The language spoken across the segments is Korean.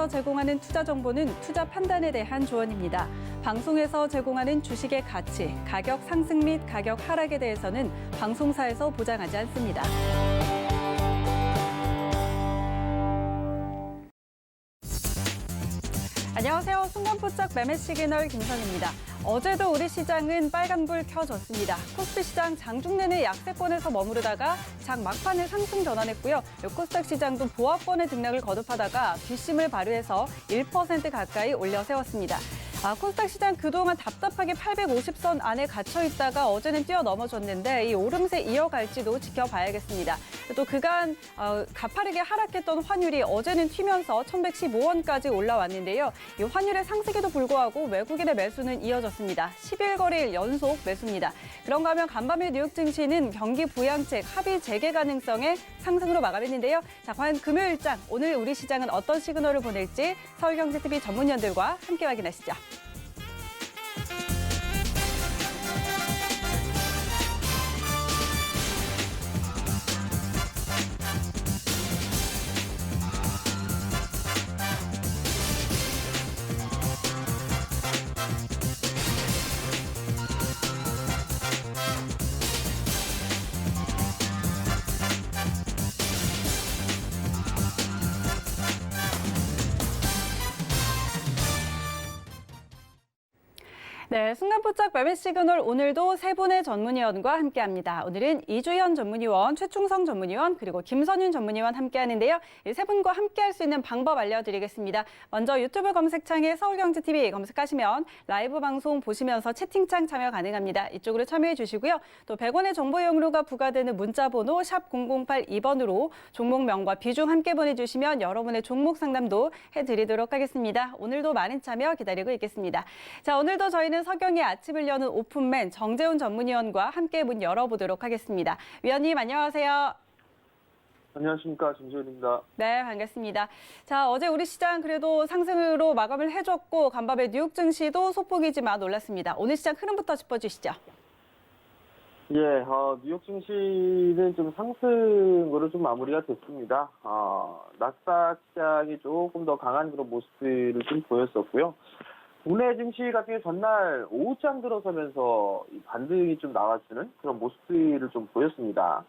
방송에서 제공하는 투자 정보는 투자 판단에 대한 조언입니다. 방송에서 제공하는 주식의 가치, 가격 상승 및 가격 하락에 대해서는 방송사에서 보장하지 않습니다. 안녕하세요. 순간포착 매매 시그널 김선입니다. 어제도 우리 시장은 빨간불 켜졌습니다. 코스피 시장 장중 내내 약세권에서 머무르다가 장 막판에 상승 전환했고요. 코스닥 시장도 보합권의 등락을 거듭하다가 뒷심을 발휘해서 1% 가까이 올려 세웠습니다. 코스닥 시장 그동안 답답하게 850선 안에 갇혀 있다가 어제는 뛰어넘어졌는데 이 오름세 이어갈지도 지켜봐야겠습니다. 또 그간 가파르게 하락했던 환율이 어제는 튀면서 1115원까지 올라왔는데요. 이 환율의 상승에도 불구하고 외국인의 매수는 이어졌습니다. 10일 연속 매수입니다. 그런가 하면 간밤에 뉴욕 증시는 경기 부양책 합의 재개 가능성의 상승으로 마감했는데요. 자, 과연 금요일장 오늘 우리 시장은 어떤 시그널을 보낼지 서울경제TV 전문위원들과 함께 확인하시죠. 네, 순간포착 매매 시그널 오늘도 세 분의 전문위원과 함께합니다. 오늘은 이주현 전문위원, 최충성 전문위원, 그리고 김선윤 전문위원 함께하는데요. 이 세 분과 함께할 수 있는 방법 알려드리겠습니다. 먼저 유튜브 검색창에 서울경제TV 검색하시면 라이브 방송 보시면서 채팅창 참여 가능합니다. 이쪽으로 참여해 주시고요. 또 100원의 정보 이용료가 부과되는 문자 번호 샵 0082번으로 종목명과 비중 함께 보내주시면 여러분의 종목 상담도 해드리도록 하겠습니다. 오늘도 많은 참여 기다리고 있겠습니다. 자, 오늘도 저희는 서경의 아침을 여는 오픈맨 정재훈 전문위원과 함께 문 열어보도록 하겠습니다. 위원님 안녕하세요. 안녕하십니까, 정재훈입니다. 네, 반갑습니다. 자, 어제 우리 시장 그래도 상승으로 마감을 해줬고 간밤에 뉴욕 증시도 소폭이지만 올랐습니다. 오늘 시장 흐름부터 짚어주시죠. 예, 뉴욕 증시는 좀 상승으로 좀 마무리가 됐습니다. 나스닥 시장이 조금 더 강한 그런 모습들을 좀 보였었고요. 국내 증시 같은 경우 전날 오후장 들어서면서 반등이 좀 나와주는 그런 모습들을 좀 보였습니다.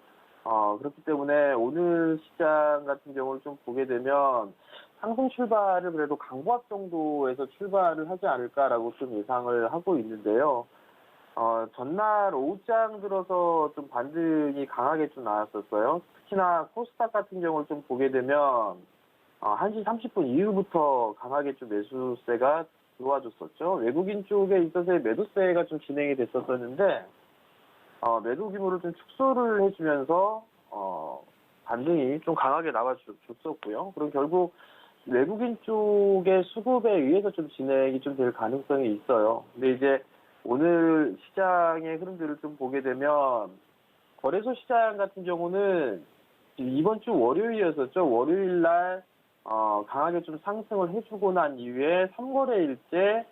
그렇기 때문에 오늘 시장 같은 경우를 좀 보게 되면 상승 출발을 그래도 강보합 정도에서 출발을 하지 않을까라고 좀 예상을 하고 있는데요. 전날 오후장 들어서 좀 반등이 강하게 좀 나왔었어요. 특히나 코스닥 같은 경우를 좀 보게 되면 1시 30분 이후부터 강하게 좀 매수세가 들어와줬었죠. 외국인 쪽에 있어서의 매도세가 좀 진행이 됐었는데 매도 규모를 좀 축소를 해주면서 반등이 좀 강하게 나와줬었고요. 그럼 결국 외국인 쪽의 수급에 의해서 좀 진행이 좀 될 가능성이 있어요. 근데 이제 오늘 시장의 흐름들을 좀 보게 되면 거래소 시장 같은 경우는 이번 주 월요일이었었죠. 월요일 날 강하게 좀 상승을 해주고 난 이후에 3거래일째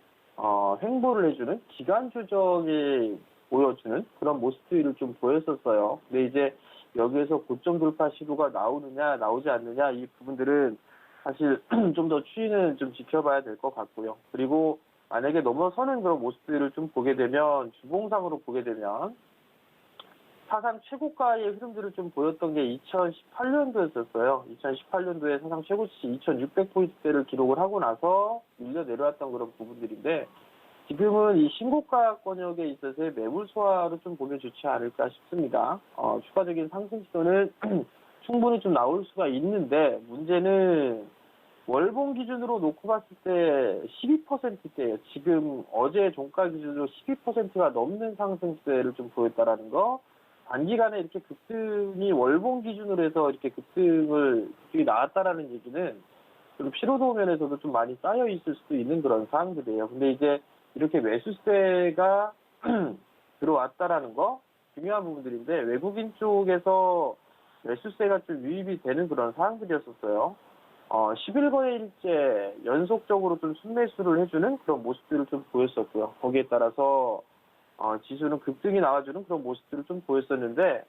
횡보를 해주는 기간 조정이 보여주는 그런 모습들을 좀 보였었어요. 근데 이제 여기에서 고점 돌파 시도가 나오느냐 나오지 않느냐 이 부분들은 사실 좀 더 추이는 좀 지켜봐야 될 것 같고요. 그리고 만약에 넘어서는 그런 모습들을 좀 보게 되면 주봉상으로 보게 되면 사상 최고가의 흐름들을 좀 보였던 게 2018년도였었어요. 2018년도에 사상 최고치 2600포인트대를 기록을 하고 나서 밀려 내려왔던 그런 부분들인데 지금은 이 신고가권역에 있어서의 매물 소화로 좀 보면 좋지 않을까 싶습니다. 추가적인 상승 시도는 충분히 좀 나올 수가 있는데 문제는 월봉 기준으로 놓고 봤을 때 12%대예요. 지금 어제 종가 기준으로 12%가 넘는 상승세를 좀 보였다라는 거. 단기간에 이렇게 급등이 월봉 기준으로 해서 이렇게 급등이 나왔다라는 얘기는 좀 피로도 면에서도 좀 많이 쌓여 있을 수도 있는 그런 사항들이에요. 근데 이제 이렇게 매수세가 들어왔다라는 거 중요한 부분들인데 외국인 쪽에서 매수세가 좀 유입이 되는 그런 사항들이었었어요. 11거래일째 연속적으로 좀 순매수를 해주는 그런 모습들을 좀 보였었고요. 거기에 따라서 지수는 급등이 나와주는 그런 모습들을 좀 보였었는데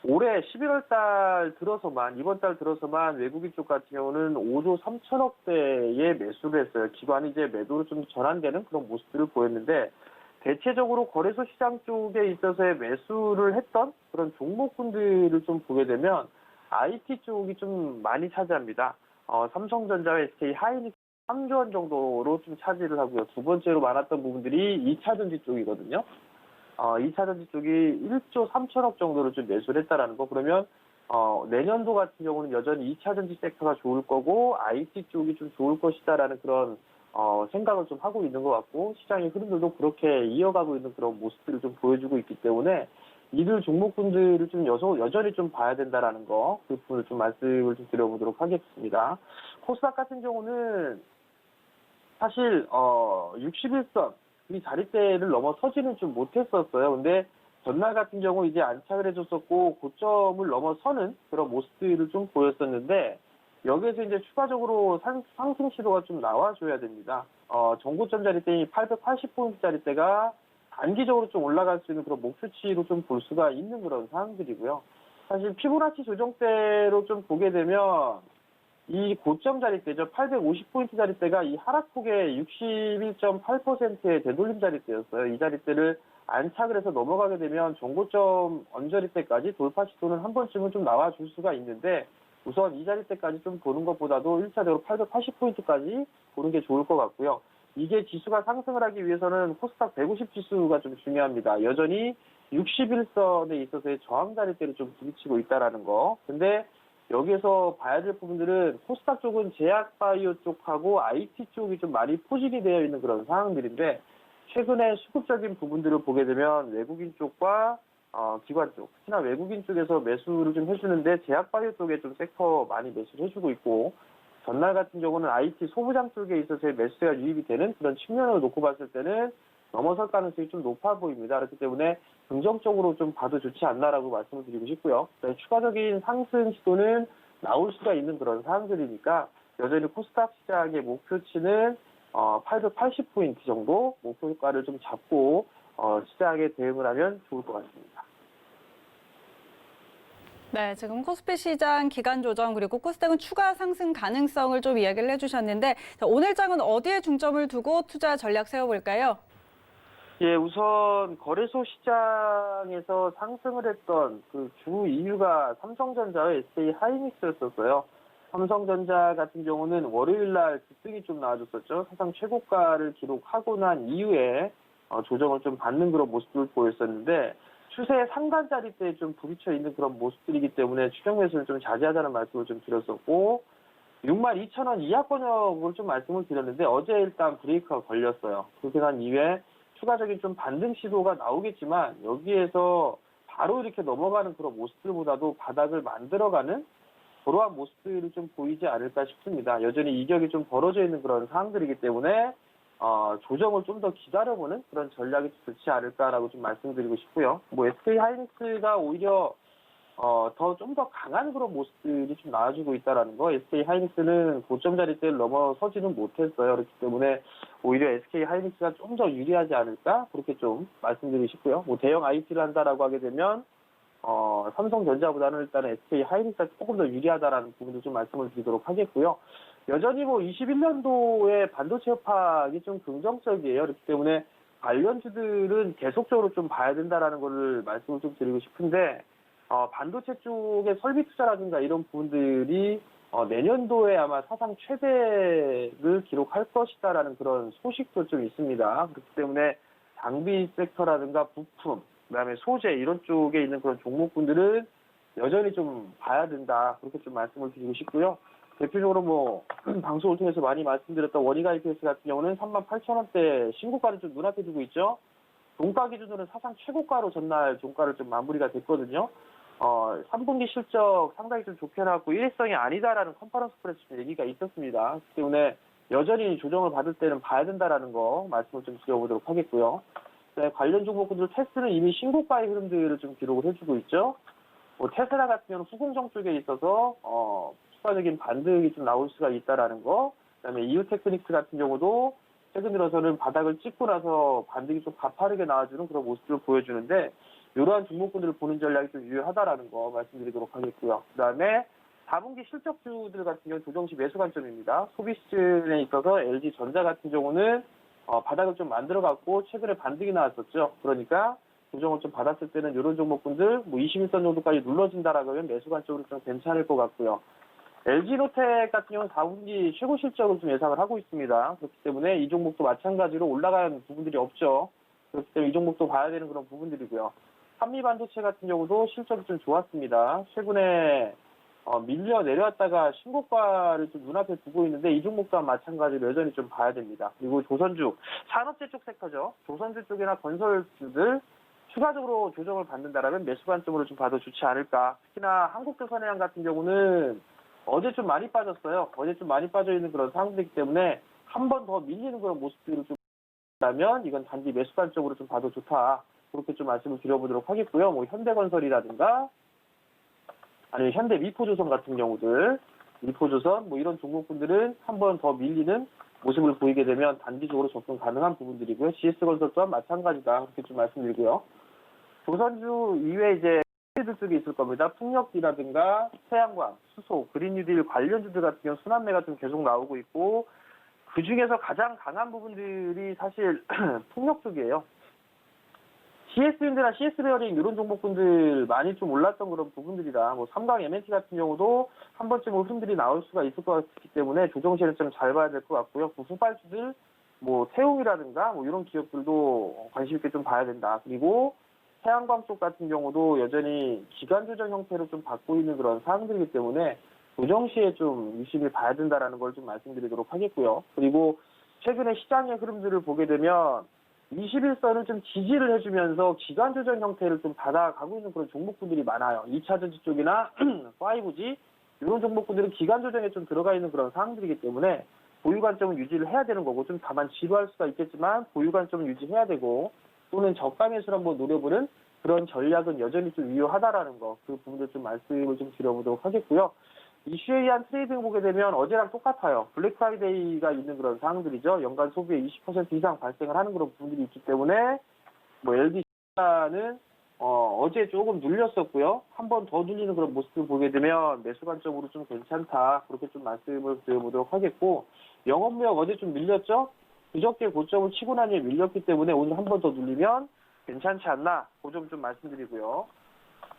올해 11월 달 들어서만, 이번 달 들어서만 외국인 쪽 같은 경우는 5조 3천억대의 매수를 했어요. 기관이 이제 매도로 좀 전환되는 그런 모습들을 보였는데, 대체적으로 거래소 시장 쪽에 있어서의 매수를 했던 그런 종목군들을 좀 보게 되면 IT 쪽이 좀 많이 차지합니다. 삼성전자와 SK 하이닉스 3조 원 정도로 좀 차지를 하고요. 두 번째로 많았던 부분들이 2차전지 쪽이거든요. 2차전지 쪽이 1조 3천억 정도로 좀 매수를 했다라는 거. 그러면 내년도 같은 경우는 여전히 2차전지 섹터가 좋을 거고 IT 쪽이 좀 좋을 것이다라는 그런 생각을 좀 하고 있는 것 같고, 시장의 흐름들도 그렇게 이어가고 있는 그런 모습들을 좀 보여주고 있기 때문에 이들 종목군들을 좀 여전히 좀 봐야 된다라는 거, 그 부분을 좀 말씀을 좀 드려보도록 하겠습니다. 코스닥 같은 경우는 사실 61선 이 자리대를 넘어서지는 좀 못했었어요. 근데 전날 같은 경우 이제 안착을 해줬었고 고점을 넘어서는 그런 모습들을 좀 보였었는데, 여기에서 이제 추가적으로 상승 시도가 좀 나와줘야 됩니다. 정고점 자리대인 880포인트 자리대가 단기적으로 좀 올라갈 수 있는 그런 목표치로 좀 볼 수가 있는 그런 상황들이고요. 사실 피보나치 조정대로 좀 보게 되면 이 고점 자리대죠. 850포인트 자리대가 이 하락폭의 61.8%의 되돌림 자리대였어요. 이 자리대를 안착을 해서 넘어가게 되면 정고점 언저리대까지 돌파 시도는 한 번쯤은 좀 나와줄 수가 있는데, 우선 이 자리대까지 좀 보는 것보다도 1차적으로 880포인트까지 보는 게 좋을 것 같고요. 이게 지수가 상승을 하기 위해서는 코스닥 150 지수가 좀 중요합니다. 여전히 61선에 있어서의 저항 자리대를 좀 부딪히고 있다라는 거. 근데 여기에서 봐야 될 부분들은 코스닥 쪽은 제약바이오 쪽하고 IT 쪽이 좀 많이 포진이 되어 있는 그런 상황들인데, 최근에 수급적인 부분들을 보게 되면 외국인 쪽과 기관 쪽, 특히나 외국인 쪽에서 매수를 좀 해주는데 제약바이오 쪽에 좀 섹터 많이 매수를 해주고 있고, 전날 같은 경우는 IT 소부장 쪽에 있어서의 매수가 유입이 되는 그런 측면을 놓고 봤을 때는 넘어설 가능성이 좀 높아 보입니다. 그렇기 때문에 긍정적으로 좀 봐도 좋지 않나라고 말씀을 드리고 싶고요. 추가적인 상승 시도는 나올 수가 있는 그런 사항들이니까 여전히 코스닥 시장의 목표치는 880포인트 정도 목표가를 좀 잡고 시장에 대응을 하면 좋을 것 같습니다. 네, 지금 코스피 시장 기간 조정 그리고 코스닥은 추가 상승 가능성을 좀 이야기를 해주셨는데, 자, 오늘 장은 어디에 중점을 두고 투자 전략 세워볼까요? 예, 우선 거래소 시장에서 상승을 했던 그 주 이유가 삼성전자와 SK 하이닉스였었어요. 삼성전자 같은 경우는 월요일 날 급등이 좀 나와줬었죠. 사상 최고가를 기록하고 난 이후에 조정을 좀 받는 그런 모습을 보였었는데, 추세 상단 자리대에 좀 부딪혀 있는 그런 모습들이기 때문에 추격 매수를 좀 자제하자는 말씀을 좀 드렸었고, 62,000원 이하권역을 좀 말씀을 드렸는데 어제 일단 브레이크가 걸렸어요. 그렇게 난 이후에 추가적인 좀 반등 시도가 나오겠지만 여기에서 바로 이렇게 넘어가는 그런 모습들보다도 바닥을 만들어가는 그러한 모습들이 좀 보이지 않을까 싶습니다. 여전히 이격이 좀 벌어져 있는 그런 상황들이기 때문에 조정을 좀 더 기다려보는 그런 전략이 좋지 않을까라고 좀 말씀드리고 싶고요. 뭐 SK 하이닉스가 오히려 좀 더 강한 그런 모습들이 좀 나와주고 있다라는 거. SK 하이닉스는 고점 자리대를 넘어서지는 못했어요. 그렇기 때문에 오히려 SK 하이닉스가 좀 더 유리하지 않을까, 그렇게 좀 말씀드리고 싶고요. 뭐 대형 IT를 한다라고 하게 되면 삼성전자보다는 일단은 SK 하이닉스가 조금 더 유리하다라는 부분도 좀 말씀을 드리도록 하겠고요. 여전히 뭐 21년도에 반도체 협박이 좀 긍정적이에요. 그렇기 때문에 관련주들은 계속적으로 좀 봐야 된다라는 거를 말씀을 좀 드리고 싶은데, 반도체 쪽의 설비 투자라든가 이런 부분들이 내년도에 아마 사상 최대를 기록할 것이다라는 그런 소식도 좀 있습니다. 그렇기 때문에 장비 섹터라든가 부품, 그다음에 소재 이런 쪽에 있는 그런 종목군들은 여전히 좀 봐야 된다, 그렇게 좀 말씀을 드리고 싶고요. 대표적으로 뭐 방송을 통해서 많이 말씀드렸던 원희가 IPS 같은 경우는 38,000원대 신고가를 좀 눈앞에 두고 있죠. 종가 기준으로는 사상 최고가로 전날 종가를 좀 마무리가 됐거든요. 3분기 실적 상당히 좀 좋게 나왔고 일회성이 아니다라는 컨퍼런스 프레스 얘기가 있었습니다. 그렇기 때문에 여전히 조정을 받을 때는 봐야 된다라는 거 말씀을 좀 드려보도록 하겠고요. 네, 관련 종목군들 테스트는 이미 신고가의 흐름들을 좀 기록을 해주고 있죠. 뭐 테슬라 같은 경우는 후공정 쪽에 있어서 추가적인 반등이 좀 나올 수가 있다라는 거. 그다음에 이유테크닉스 같은 경우도 최근 들어서는 바닥을 찍고 나서 반등이 좀 가파르게 나와주는 그런 모습을 보여주는데, 이러한 종목군들을 보는 전략이 좀 유효하다라는 거 말씀드리도록 하겠고요. 그다음에 4분기 실적주들 같은 경우는 조정 시 매수 관점입니다. 소비 시즌에 있어서 LG전자 같은 경우는 바닥을 좀 만들어갖고 최근에 반등이 나왔었죠. 그러니까 조정을 좀 받았을 때는 이런 종목군들 뭐 21선 정도까지 눌러진다라고 하면 매수 관점으로 좀 괜찮을 것 같고요. LG노텍 같은 경우는 4분기 최고 실적을 좀 예상을 하고 있습니다. 그렇기 때문에 이 종목도 마찬가지로 올라간 부분들이 없죠. 그렇기 때문에 이 종목도 봐야 되는 그런 부분들이고요. 한미반도체 같은 경우도 실적이 좀 좋았습니다. 최근에 밀려 내려왔다가 신고가를 좀 눈앞에 두고 있는데 이 종목 또한 마찬가지로 여전히 좀 봐야 됩니다. 그리고 조선주, 산업재 쪽 섹터죠. 조선주 쪽이나 건설주들 추가적으로 조정을 받는다라면 매수 관점으로 좀 봐도 좋지 않을까. 특히나 한국조선해양 같은 경우는 어제 좀 많이 빠졌어요. 어제 좀 많이 빠져 있는 그런 상황이기 때문에 한 번 더 밀리는 그런 모습들을 좀 보면 이건 단지 매수 관점으로 좀 봐도 좋다. 그렇게 좀 말씀을 드려보도록 하겠고요. 뭐 현대건설이라든가 아니면 현대 미포조선 같은 경우들, 미포조선 뭐 이런 종목군들은 한 번 더 밀리는 모습을 보이게 되면 단기적으로 접근 가능한 부분들이고요. GS건설 또한 마찬가지다. 그렇게 좀 말씀드리고요. 조선주 이외에 이제 들 쪽에 있을 겁니다. 풍력기라든가 태양광, 수소, 그린뉴딜 관련주들 같은 경우 순환매가 좀 계속 나오고 있고 그 중에서 가장 강한 부분들이 사실 풍력 쪽이에요. CS윈드나 CS베어링 이런 종목군들 많이 좀 올랐던 그런 부분들이라 뭐 삼강 MNT 같은 경우도 한 번쯤 흐름들이 나올 수가 있을 것 같기 때문에 조정 시에는 좀 잘 봐야 될 것 같고요. 그 후발주들 뭐 태웅이라든가 뭐 이런 기업들도 관심 있게 좀 봐야 된다. 그리고 태양광 쪽 같은 경우도 여전히 기간 조정 형태로 좀 받고 있는 그런 사항들이기 때문에 조정 시에 좀 유심히 봐야 된다라는 걸 좀 말씀드리도록 하겠고요. 그리고 최근에 시장의 흐름들을 보게 되면 21선을 좀 지지를 해주면서 기간 조정 형태를 좀 받아가고 있는 그런 종목군들이 많아요. 2차전지 쪽이나 5G 이런 종목군들은 기간 조정에 좀 들어가 있는 그런 상황들이기 때문에 보유 관점은 유지를 해야 되는 거고 좀 다만 지루할 수가 있겠지만 보유 관점은 유지해야 되고 또는 저가 매수를 한번 노려보는 그런 전략은 여전히 좀 유효하다라는 거, 그 부분들 좀 말씀을 좀 드려보도록 하겠고요. 이슈에 의한 트레이딩 보게 되면 어제랑 똑같아요. 블랙 프라이데이가 있는 그런 상황들이죠. 연간 소비의 20% 이상 발생을 하는 그런 부분들이 있기 때문에 뭐 LG는 어제 조금 눌렸었고요. 한 번 더 눌리는 그런 모습을 보게 되면 매수 관점으로 좀 괜찮다. 그렇게 좀 말씀을 드려보도록 하겠고 영업무역 어제 좀 밀렸죠. 그저께 고점을 치고 난 후에 밀렸기 때문에 오늘 한 번 더 눌리면 괜찮지 않나. 그 점 좀 말씀드리고요.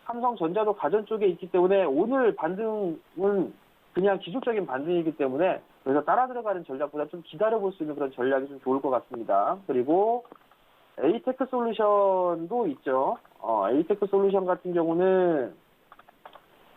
삼성전자도 가전 쪽에 있기 때문에 오늘 반등은 그냥 기술적인 반등이기 때문에 그래서 따라 들어가는 전략보다 좀 기다려볼 수 있는 그런 전략이 좀 좋을 것 같습니다. 그리고 에이테크 솔루션도 있죠. 에이테크 솔루션 같은 경우는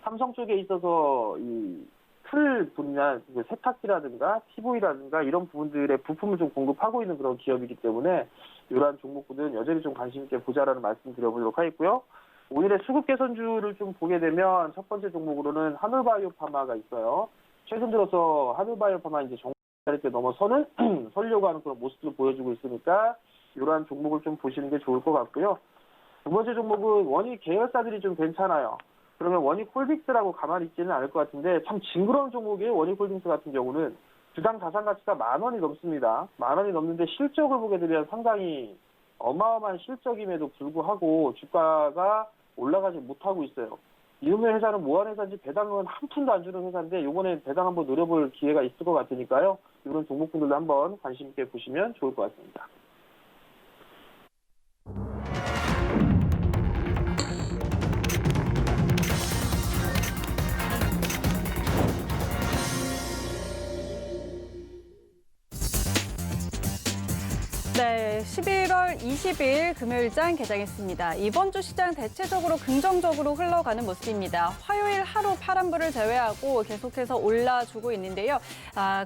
삼성 쪽에 있어서 이 풀 분야, 세탁기라든가 TV라든가 이런 부분들의 부품을 좀 공급하고 있는 그런 기업이기 때문에 이러한 종목들은 여전히 좀 관심 있게 보자라는 말씀 드려보도록 하겠고요. 오늘의 수급 개선주를 좀 보게 되면 첫 번째 종목으로는 한울바이오파마가 있어요. 최근 들어서 한울바이오파마 이제 정가를 넘어서는 설려고 하는 그런 모습을 보여주고 있으니까 이러한 종목을 좀 보시는 게 좋을 것 같고요. 두 번째 종목은 원익 계열사들이 좀 괜찮아요. 그러면 원익홀딩스라고 가만히 있지는 않을 것 같은데 참 징그러운 종목이에요. 원익홀딩스 같은 경우는 주당 자산 가치가 10,000원이 넘습니다. 10,000원이 넘는데 실적을 보게 되면 상당히 어마어마한 실적임에도 불구하고 주가가 올라가지 못하고 있어요. 이음의 회사는 뭐하는 회사인지 배당은 한 푼도 안 주는 회사인데 이번에 배당 한번 노려볼 기회가 있을 것 같으니까요. 이런 종목분들도 한번 관심 있게 보시면 좋을 것 같습니다. 네, 11월 20일 금요일장 개장했습니다. 이번 주 시장 대체적으로 긍정적으로 흘러가는 모습입니다. 화요일 하루 파란불을 제외하고 계속해서 올라주고 있는데요.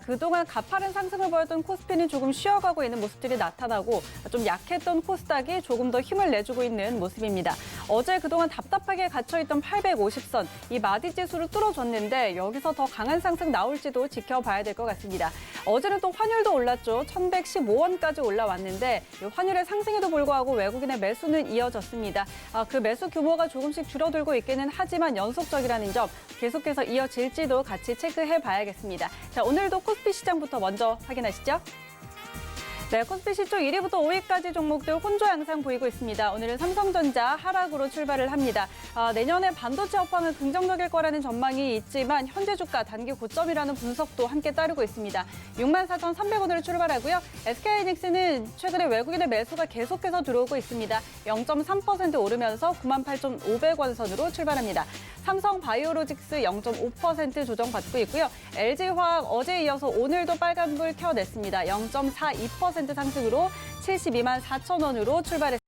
그동안 가파른 상승을 보였던 코스피는 조금 쉬어가고 있는 모습들이 나타나고 좀 약했던 코스닥이 조금 더 힘을 내주고 있는 모습입니다. 어제 그동안 답답하게 갇혀있던 850선, 이 마디 지수를 뚫어줬는데 여기서 더 강한 상승 나올지도 지켜봐야 될 것 같습니다. 어제는 또 환율도 올랐죠. 1,115원까지 올라왔는데 환율의 상승에도 불구하고 외국인의 매수는 이어졌습니다. 그 매수 규모가 조금씩 줄어들고 있기는 하지만 연속적이라는 점 계속해서 이어질지도 같이 체크해 봐야겠습니다. 자, 오늘도 코스피 시장부터 먼저 확인하시죠. 네, 코스피 시총 1위부터 5위까지 종목들 혼조 양상 보이고 있습니다. 오늘은 삼성전자 하락으로 출발을 합니다. 내년에 반도체 업황은 긍정적일 거라는 전망이 있지만 현재 주가 단기 고점이라는 분석도 함께 따르고 있습니다. 64,300원으로 출발하고요. SK하이닉스는 최근에 외국인의 매수가 계속해서 들어오고 있습니다. 0.3% 오르면서 98,500원 선으로 출발합니다. 삼성바이오로직스 0.5% 조정받고 있고요. LG화학 어제에 이어서 오늘도 빨간불 켜냈습니다. 0.42% 상승으로 72만 4천 원으로 출발했습니다.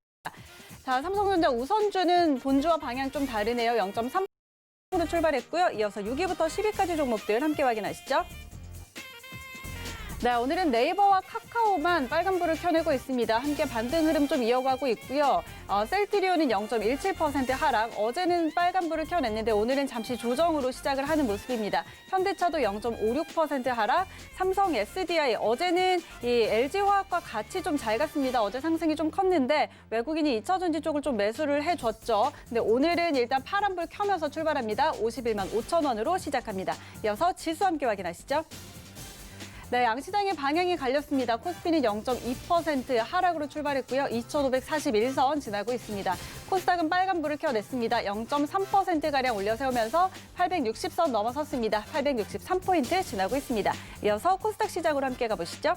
자, 삼성전자 우선주는 본주와 방향 좀 다르네요. 0.3%로 출발했고요. 이어서 6위부터 10위까지 종목들 함께 확인하시죠. 네, 오늘은 네이버와 카카오만 빨간불을 켜내고 있습니다. 함께 반등 흐름 좀 이어가고 있고요. 셀트리온은 0.17% 하락, 어제는 빨간불을 켜냈는데 오늘은 잠시 조정으로 시작을 하는 모습입니다. 현대차도 0.56% 하락, 삼성 SDI 어제는 이 LG화학과 같이 좀 잘 갔습니다. 어제 상승이 좀 컸는데 외국인이 2차전지 쪽을 좀 매수를 해줬죠. 근데 오늘은 일단 파란불 켜면서 출발합니다. 51만 5천 원으로 시작합니다. 이어서 지수 함께 확인하시죠. 네, 양시장의 방향이 갈렸습니다. 코스피는 0.2% 하락으로 출발했고요. 2,541선 지나고 있습니다. 코스닥은 빨간불을 켜냈습니다. 0.3%가량 올려세우면서 860선 넘어섰습니다. 863포인트 지나고 있습니다. 이어서 코스닥 시장으로 함께 가보시죠.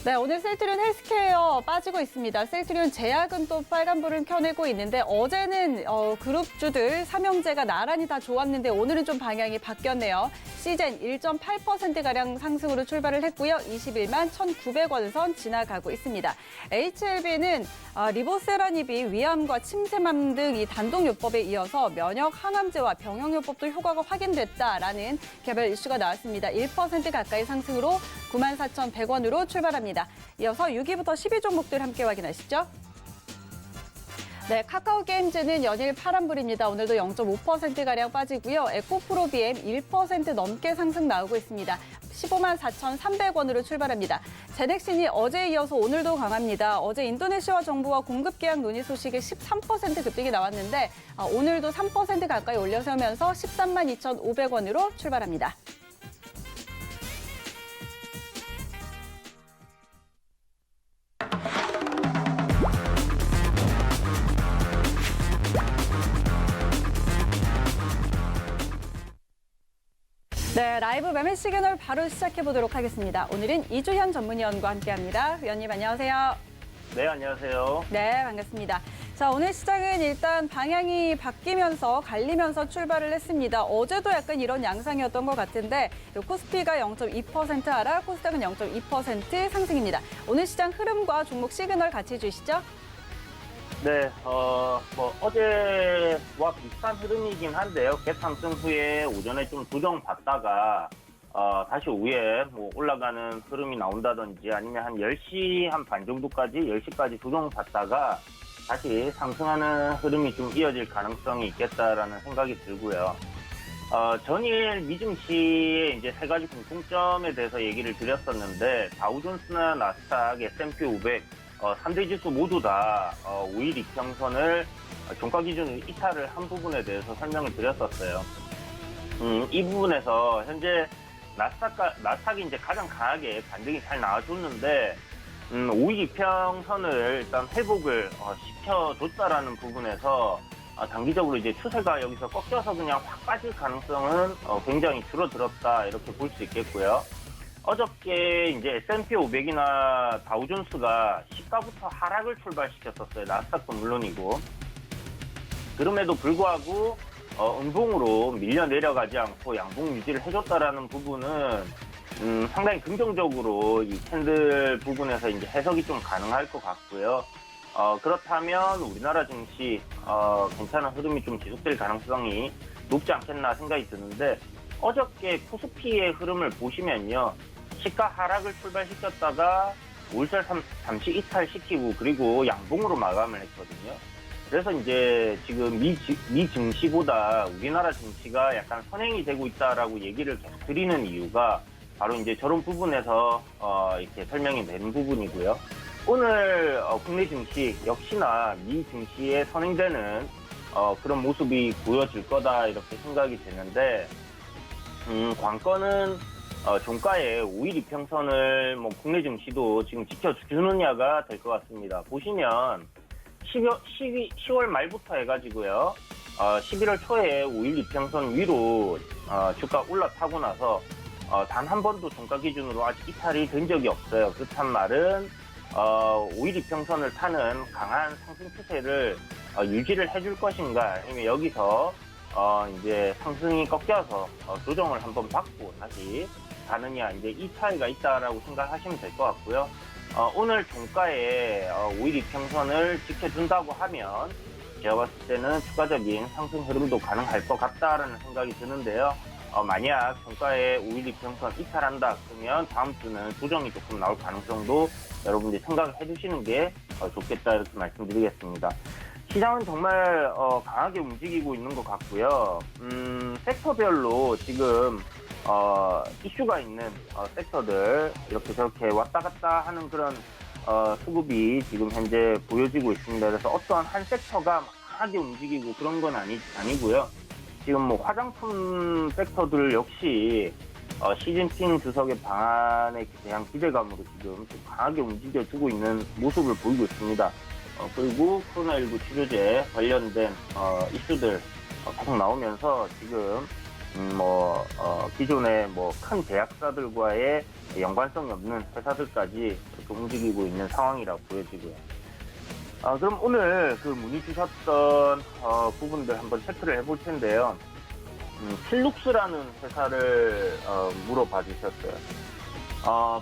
네, 오늘 셀트리온 헬스케어 빠지고 있습니다. 셀트리온 제약은 또 빨간불을 켜내고 있는데 어제는 그룹주들 삼형제가 나란히 다 좋았는데 오늘은 좀 방향이 바뀌었네요. 시젠 1.8%가량 상승으로 출발을 했고요. 21만 1,900원 선 지나가고 있습니다. HLB는 리보세라닙이 위암과 침샘암 등 이 단독요법에 이어서 면역 항암제와 병용요법도 효과가 확인됐다라는 개별 이슈가 나왔습니다. 1% 가까이 상승으로 94,100원으로 출발합니다. 이어서 6위부터 10위 종목들 함께 확인하시죠. 네, 카카오게임즈는 연일 파란불입니다. 오늘도 0.5%가량 빠지고요. 에코프로비엠 1% 넘게 상승 나오고 있습니다. 15만 4,300원으로 출발합니다. 제넥신이 어제에 이어서 오늘도 강합니다. 어제 인도네시아 정부와 공급 계약 논의 소식에 13% 급등이 나왔는데 오늘도 3% 가까이 올려세우면서 13만 2,500원으로 출발합니다. 네, 라이브 매매 시그널 바로 시작해 보도록 하겠습니다. 오늘은 이주현 전문위원과 함께합니다. 위원님 안녕하세요. 네, 안녕하세요. 네, 반갑습니다. 자, 오늘 시장은 일단 방향이 바뀌면서 갈리면서 출발을 했습니다. 어제도 약간 이런 양상이었던 것 같은데 코스피가 0.2% 하락, 코스닥은 0.2% 상승입니다. 오늘 시장 흐름과 종목 시그널 같이 주시죠. 네, 어제와 비슷한 흐름이긴 한데요. 갭 상승 후에 오전에 좀 조정받다가, 다시 오후에 올라가는 흐름이 나온다든지 아니면 한 10시 한 반 정도까지, 10시까지 조정받다가 다시 상승하는 흐름이 좀 이어질 가능성이 있겠다라는 생각이 들고요. 전일 미증시의 이제 세 가지 공통점에 대해서 얘기를 드렸었는데, 다우존스나 나스닥, S&P 500, 3대 지수 모두 다 5일 이평선을 종가 기준으로 이탈을 한 부분에 대해서 설명을 드렸었어요. 이 부분에서 현재 나스닥이 이제 가장 강하게 반등이 잘 나와줬는데 5일 이평선을 일단 회복을 시켜줬다라는 부분에서 단기적으로 이제 추세가 여기서 꺾여서 그냥 확 빠질 가능성은 굉장히 줄어들었다 이렇게 볼 수 있겠고요. 어저께 이제 S&P 500이나 다우존스가 시가부터 하락을 출발시켰었어요. 나스닥도 물론이고. 그럼에도 불구하고 음봉으로 밀려 내려가지 않고 양봉 유지를 해줬다라는 부분은 상당히 긍정적으로 이 캔들 부분에서 이제 해석이 좀 가능할 것 같고요. 그렇다면 우리나라 증시 괜찮은 흐름이 좀 지속될 가능성이 높지 않겠나 생각이 드는데 어저께 코스피의 흐름을 보시면요. 시가 하락을 출발시켰다가 올살 잠시 이탈시키고 그리고 양봉으로 마감을 했거든요. 그래서 이제 지금 미 증시보다 우리나라 증시가 약간 선행이 되고 있다라고 얘기를 계속 드리는 이유가 바로 이제 저런 부분에서 이렇게 설명이 되는 부분이고요. 오늘 국내 증시 역시나 미 증시에 선행되는 그런 모습이 보여질 거다 이렇게 생각이 되는데 관건은 종가의 5일 이평선을 뭐 국내 증시도 지금 지켜주느냐가 될 것 같습니다. 보시면 10월 말부터 해가지고요. 11월 초에 5일 이평선 위로 주가 올라타고 나서 단 한 번도 종가 기준으로 아직 이탈이 된 적이 없어요. 그렇단 말은 5일 이평선을 타는 강한 상승 추세를 유지를 해줄 것인가, 아니면 여기서 이제 상승이 꺾여서 조정을 한번 받고 다시 가느냐, 이제 이 차이가 있다라고 생각하시면 될 것 같고요. 오늘 종가에 5일 이평선을 지켜준다고 하면 제가 봤을 때는 추가적인 상승 흐름도 가능할 것 같다라는 생각이 드는데요. 만약 종가에 5일 이평선 이탈한다 그러면 다음 주는 조정이 조금 나올 가능성도 여러분들이 생각을 해주시는 게 좋겠다, 이렇게 말씀드리겠습니다. 시장은 정말 강하게 움직이고 있는 것 같고요. 섹터별로 지금 이슈가 있는 섹터들 이렇게 저렇게 왔다 갔다 하는 그런 수급이 지금 현재 보여지고 있습니다. 그래서 어떤 한 섹터가 강하게 움직이고 그런 건 아니고요. 지금 뭐 화장품 섹터들 역시 시진핑 주석의 방안에 대한 기대감으로 지금 좀 강하게 움직여주고 있는 모습을 보이고 있습니다. 그리고 코로나19 치료제 관련된 이슈들 계속 나오면서 지금 기존의 큰 제약사들과의 연관성이 없는 회사들까지 이렇게 움직이고 있는 상황이라고 보여지고요. 그럼 오늘 그 문의 주셨던 부분들 한번 체크를 해볼 텐데요. 필룩스라는 회사를 물어봐 주셨어요.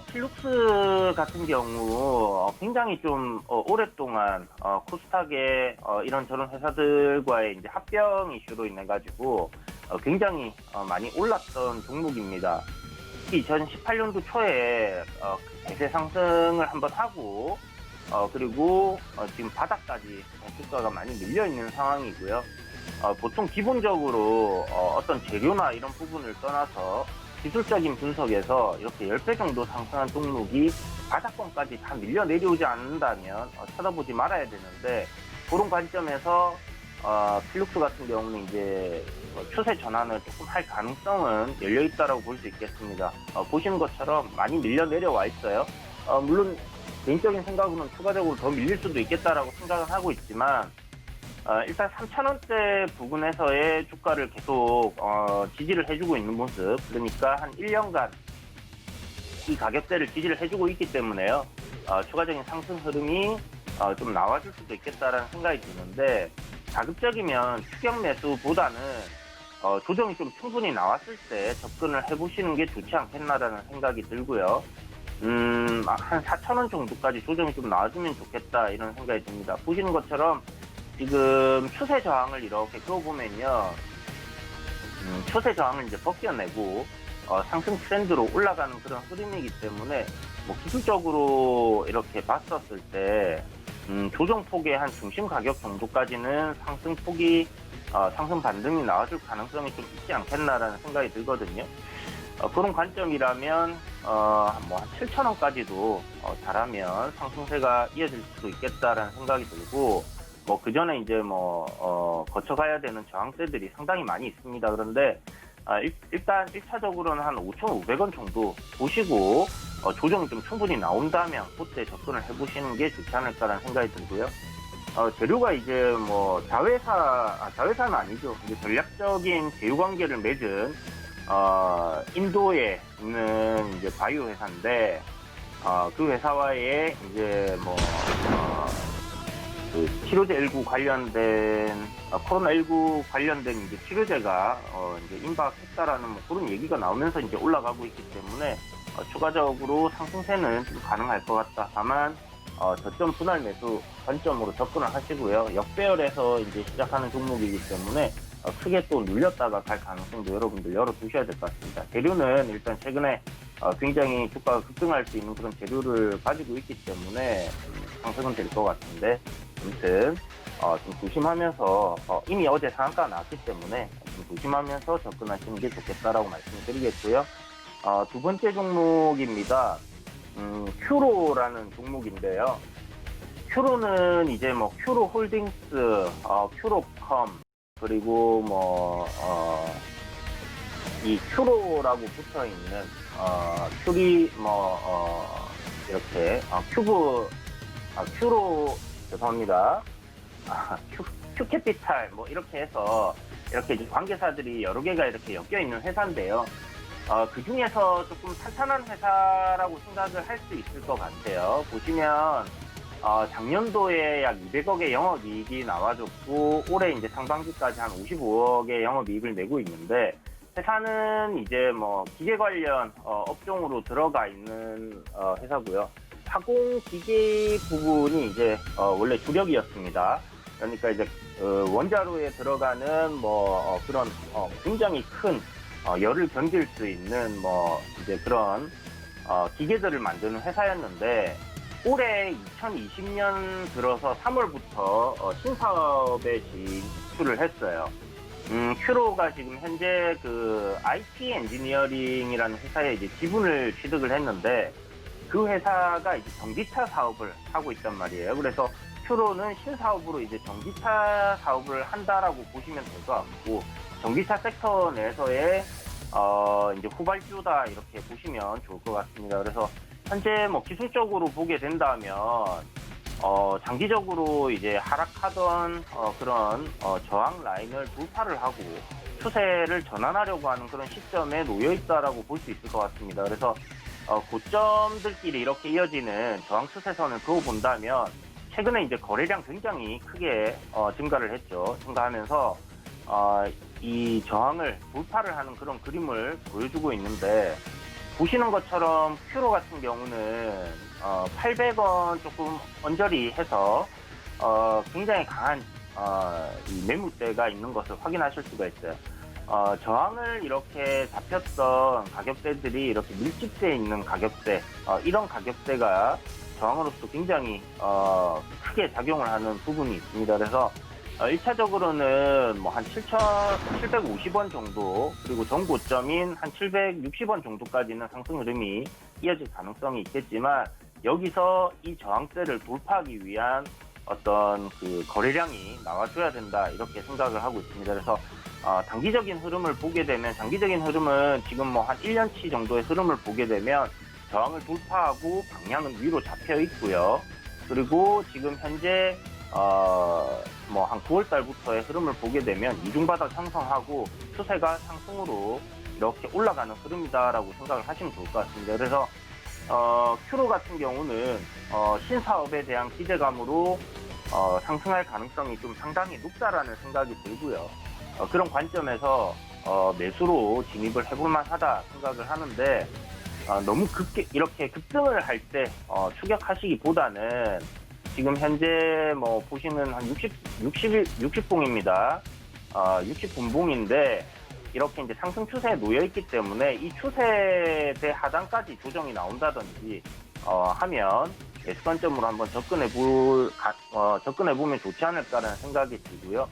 필룩스 같은 경우 굉장히 좀 오랫동안 코스닥의 이런저런 회사들과의 이제 합병 이슈로 인해 가지고 굉장히 많이 올랐던 종목입니다. 특히 2018년도 초에 대세 상승을 한번 하고 그리고 지금 바닥까지 주가가 많이 밀려 있는 상황이고요. 보통 기본적으로 어떤 재료나 이런 부분을 떠나서 기술적인 분석에서 이렇게 10배 정도 상승한 종목이 바닥권까지 다 밀려 내려오지 않는다면 쳐다보지 말아야 되는데, 그런 관점에서 필룩스 같은 경우는 이제 추세 전환을 조금 할 가능성은 열려 있다라고 볼 수 있겠습니다. 보시는 것처럼 많이 밀려 내려와 있어요. 물론 개인적인 생각으로는 추가적으로 더 밀릴 수도 있겠다라고 생각을 하고 있지만, 일단 3,000원대 부근에서의 주가를 계속 지지를 해주고 있는 모습, 그러니까 한 1년간 이 가격대를 지지를 해주고 있기 때문에요. 추가적인 상승 흐름이 좀 나와줄 수도 있겠다라는 생각이 드는데, 자극적이면 추격 매수보다는 조정이 좀 충분히 나왔을 때 접근을 해보시는 게 좋지 않겠나라는 생각이 들고요. 한 4,000원 정도까지 조정이 좀 나와주면 좋겠다, 이런 생각이 듭니다. 보시는 것처럼 지금 추세 저항을 이렇게 그어보면요. 추세 저항을 이제 벗겨내고 상승 트렌드로 올라가는 그런 흐름이기 때문에 기술적으로 이렇게 봤었을 때 조정폭의 한 중심 가격 정도까지는 상승폭이 상승 반등이 나와줄 가능성이 좀 있지 않겠나라는 생각이 들거든요. 그런 관점이라면 한 7,000원까지도 잘하면 상승세가 이어질 수도 있겠다라는 생각이 들고, 그 전에 이제 거쳐가야 되는 저항대들이 상당히 많이 있습니다. 그런데 일단 1차적으로는 한 5,500원 정도 보시고 조정이 좀 충분히 나온다면 그때 접근을 해보시는 게 좋지 않을까라는 생각이 들고요. 재료가 이제 자회사는 아니죠. 이제 전략적인 제휴 관계를 맺은 인도에 있는 이제 바이오 회사인데, 그 회사와의 이제 그 치료제19 관련된 코로나19 관련된 이제 치료제가 이제 임박했다라는 그런 얘기가 나오면서 이제 올라가고 있기 때문에 추가적으로 상승세는 좀 가능할 것 같다. 다만 저점 분할 매수 관점으로 접근을 하시고요. 역배열에서 이제 시작하는 종목이기 때문에 크게 또 눌렸다가 갈 가능성도 여러분들 열어두셔야 될 것 같습니다. 재료는 일단 최근에 굉장히 주가가 급등할 수 있는 그런 재료를 가지고 있기 때문에 상승은 될 것 같은데, 아무튼 좀 조심하면서 이미 어제 상한가 나왔기 때문에 좀 조심하면서 접근하시는 게 좋겠다라고 말씀드리겠고요. 두 번째 종목입니다. 큐로라는 종목인데요. 큐로는 이제 큐로홀딩스, 큐로컴, 그리고 이 큐로라고 붙어 있는 큐리 이렇게 큐로 죄송합니다. 큐캐피탈 이렇게 해서 이렇게 이제 관계사들이 여러 개가 이렇게 엮여 있는 회사인데요. 그 중에서 조금 탄탄한 회사라고 생각을 할 수 있을 것 같아요. 보시면 작년도에 약 200억의 영업이익이 나와줬고 올해 이제 상반기까지 한 55억의 영업이익을 내고 있는데 회사는 이제 기계 관련 업종으로 들어가 있는 회사고요. 화공 기계 부분이 이제 원래 주력이었습니다. 그러니까 이제 원자로에 들어가는 그런 굉장히 큰 열을 견딜 수 있는 이제 그런 기계들을 만드는 회사였는데 올해 2020년 들어서 3월부터 신사업에 진출을 했어요. 큐로가 지금 현재 그 IT 엔지니어링이라는 회사에 이제 지분을 취득을 했는데 그 회사가 이제 전기차 사업을 하고 있단 말이에요. 그래서 큐로는 신사업으로 이제 전기차 사업을 한다라고 보시면 될 것 같고 전기차 섹터 내에서의 이제 후발주다 이렇게 보시면 좋을 것 같습니다. 그래서 현재 기술적으로 보게 된다면 장기적으로 이제 하락하던 그런 저항 라인을 돌파를 하고 추세를 전환하려고 하는 그런 시점에 놓여 있다라고 볼 수 있을 것 같습니다. 그래서 고점들끼리 이렇게 이어지는 저항 추세선을 그어본다면 최근에 이제 거래량 굉장히 크게 증가를 했죠. 증가하면서 이 저항을 돌파를 하는 그런 그림을 보여주고 있는데 보시는 것처럼 큐로 같은 경우는 800원 조금 언저리 해서 굉장히 강한 이 매물대가 있는 것을 확인하실 수가 있어요. 저항을 이렇게 잡혔던 가격대들이 이렇게 밀집되어 있는 가격대, 이런 가격대가 저항으로서 굉장히 크게 작용을 하는 부분이 있습니다. 그래서 1차적으로는 한 7,750원 정도, 그리고 전고점인 한 760원 정도까지는 상승 흐름이 이어질 가능성이 있겠지만, 여기서 이 저항대를 돌파하기 위한 어떤 그 거래량이 나와줘야 된다, 이렇게 생각을 하고 있습니다. 그래서 단기적인 흐름을 보게 되면, 장기적인 흐름은 지금 한 1년치 정도의 흐름을 보게 되면 저항을 돌파하고 방향은 위로 잡혀 있고요. 그리고 지금 현재 한 9월 달부터의 흐름을 보게 되면 이중바닥 형성하고 추세가 상승으로 이렇게 올라가는 흐름이다라고 생각을 하시면 좋을 것 같습니다. 그래서 큐로 같은 경우는 신사업에 대한 기대감으로 상승할 가능성이 좀 상당히 높다라는 생각이 들고요. 그런 관점에서 매수로 진입을 해볼 만하다 생각을 하는데, 너무 이렇게 급등을 할 때 추격하시기보다는 지금 현재 보시면 한 60봉입니다. 60분봉인데 이렇게 이제 상승 추세에 놓여 있기 때문에 이 추세대 하단까지 조정이 나온다든지 하면 매수 관점으로 한번 접근해 보면 좋지 않을까라는 생각이 들고요.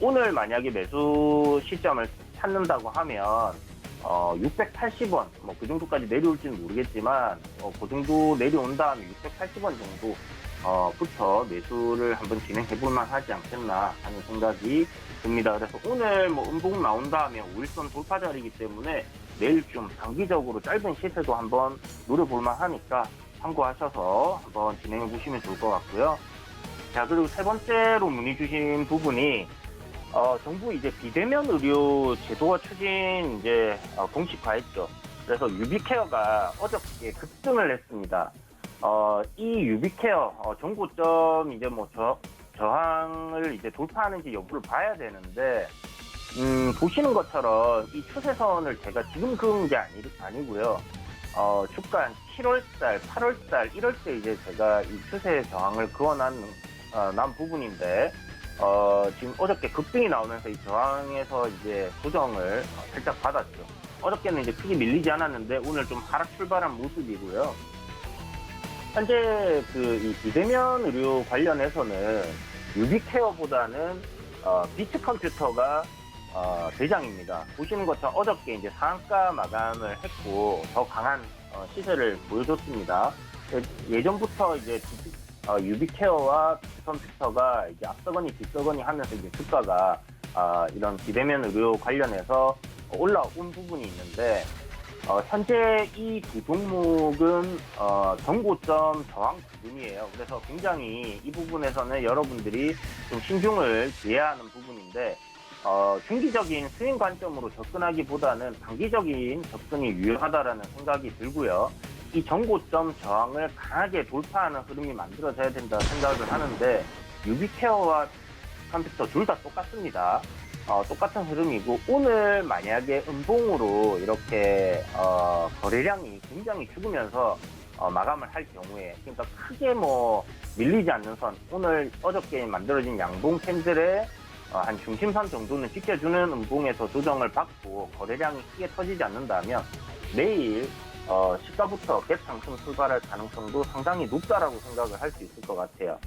오늘 만약에 매수 시점을 찾는다고 하면 680원, 그 정도까지 내려올지는 모르겠지만, 그 정도 내려온 다음에 680원 정도, 부터 매수를 한번 진행해 볼만 하지 않겠나 하는 생각이 듭니다. 그래서 오늘 음봉 나온 다음에 5일선 돌파 자리이기 때문에 내일 좀 단기적으로 짧은 시세도 한번 노려볼만 하니까 참고하셔서 한번 진행해 보시면 좋을 것 같고요. 자, 그리고 세 번째로 문의 주신 부분이, 정부 이제 비대면 의료 제도화 추진 이제 공식화했죠. 그래서 유비케어가 어저께 급등을 했습니다. 이 유비케어 정고점 이제 저항을 이제 돌파하는지 여부를 봐야 되는데, 보시는 것처럼 이 추세선을 제가 지금 그은 게 아니고요. 주가 7월달, 8월달, 1월때 이제 제가 이 추세 저항을 그어난 부분인데, 지금 어저께 급등이 나오면서 이 저항에서 이제 조정을 살짝 받았죠. 어저께는 이제 크게 밀리지 않았는데 오늘 좀 하락 출발한 모습이고요. 현재 이 비대면 의료 관련해서는 유비케어보다는 비트컴퓨터가 대장입니다. 보시는 것처럼 어저께 이제 상한가 마감을 했고 더 강한 시세를 보여줬습니다. 예전부터 이제 유비케어와 비트컴퓨터가 이제 앞서거니 뒤서거니 하면서 이제 주가가 이런 비대면 의료 관련해서 올라온 부분이 있는데 현재 이 두 종목은 정고점 저항 부분이에요. 그래서 굉장히 이 부분에서는 여러분들이 좀 신중을 기해야 하는 부분인데 중기적인 스윙 관점으로 접근하기보다는 단기적인 접근이 유효하다라는 생각이 들고요. 이 정고점 저항을 강하게 돌파하는 흐름이 만들어져야 된다 생각을 하는데 유비케어와 컴퓨터 둘 다 똑같습니다. 똑같은 흐름이고 오늘 만약에 음봉으로 이렇게 거래량이 굉장히 죽으면서 마감을 할 경우에 그러니까 크게 뭐 밀리지 않는 선 오늘 어저께 만들어진 양봉 캔들의 한 중심선 정도는 지켜주는 음봉에서 조정을 받고 거래량이 크게 터지지 않는다면 내일 시가부터 갭 상승 출발할 가능성도 상당히 높다라고 생각을 할 수 있을 것 같아요.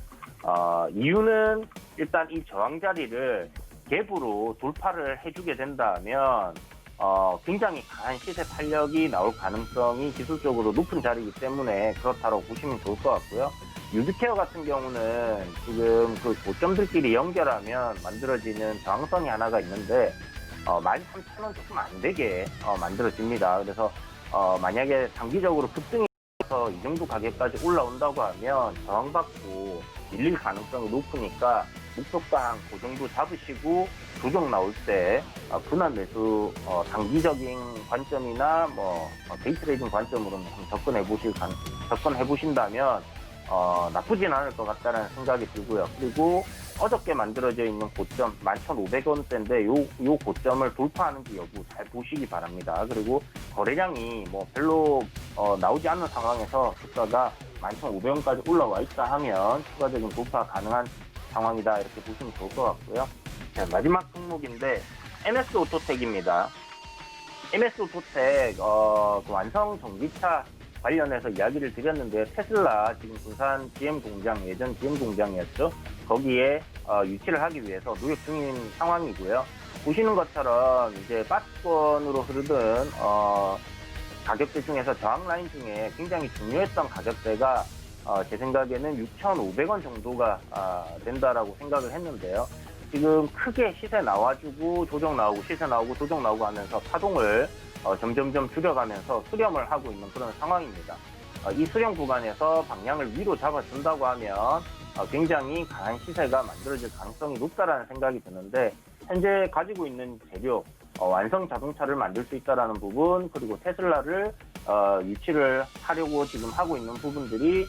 이유는 일단 이 저항 자리를 갭으로 돌파를 해주게 된다면 굉장히 강한 시세 탄력이 나올 가능성이 기술적으로 높은 자리이기 때문에 그렇다고 보시면 좋을 것 같고요. 유비케어 같은 경우는 지금 그 고점들끼리 연결하면 만들어지는 저항선이 하나가 있는데 13,000원 조금 안 되게 만들어집니다. 그래서 만약에 단기적으로 급등해서 이 정도 가격까지 올라온다고 하면 저항받고 밀릴 가능성이 높으니까 목표가 그 정도 잡으시고 조정 나올 때 분할 매수 단기적인 관점이나 뭐 데이트레이딩 관점으로 접근해 보신다면 나쁘진 않을 것 같다는 생각이 들고요. 그리고 어저께 만들어져 있는 고점 11,500원대인데 요 고점을 돌파하는지 여부 잘 보시기 바랍니다. 그리고 거래량이 뭐 별로 나오지 않는 상황에서 주가가 11,500원까지 올라와 있다 하면 추가적인 돌파 가능한 상황이다 이렇게 보시면 좋을 것 같고요. 자, 마지막 종목인데 MS 오토텍입니다. MS 오토텍 그 완성 전기차 관련해서 이야기를 드렸는데 테슬라 지금 군산 GM 공장 예전 GM 공장이었죠. 거기에 유치를 하기 위해서 노력 중인 상황이고요. 보시는 것처럼 이제 박스권으로 흐르던 가격대 중에서 저항 라인 중에 굉장히 중요했던 가격대가 제 생각에는 6,500원 정도가 된다라고 생각을 했는데요. 지금 크게 시세 나와주고 조정 나오고 시세 나오고 조정 나오고 하면서 파동을 점점점 줄여가면서 수렴을 하고 있는 그런 상황입니다. 이 수렴 구간에서 방향을 위로 잡아준다고 하면 굉장히 강한 시세가 만들어질 가능성이 높다라는 생각이 드는데 현재 가지고 있는 재료 완성 자동차를 만들 수 있다라는 부분 그리고 테슬라를 유치를 하려고 지금 하고 있는 부분들이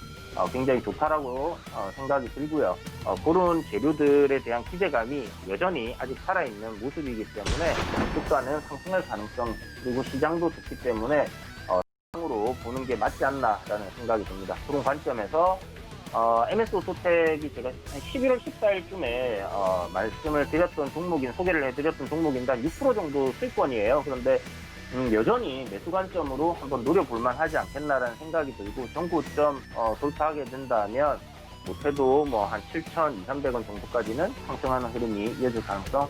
굉장히 좋다라고 생각이 들고요. 그런 재료들에 대한 기대감이 여전히 아직 살아있는 모습이기 때문에 주가는 상승할 가능성 그리고 시장도 좋기 때문에 상으로 보는 게 맞지 않나라는 생각이 듭니다. 그런 관점에서 MS 오토텍이 제가 한 11월 14일쯤에 말씀을 드렸던 종목인 소개를 해드렸던 종목인데 한 6% 정도 수익권이에요. 그런데 여전히 매수 관점으로 한번 노려볼만 하지 않겠나라는 생각이 들고 정고점 돌파하게 된다면 못해도 뭐 한 7,200~300원 정도까지는 상승하는 흐름이 이어질 가능성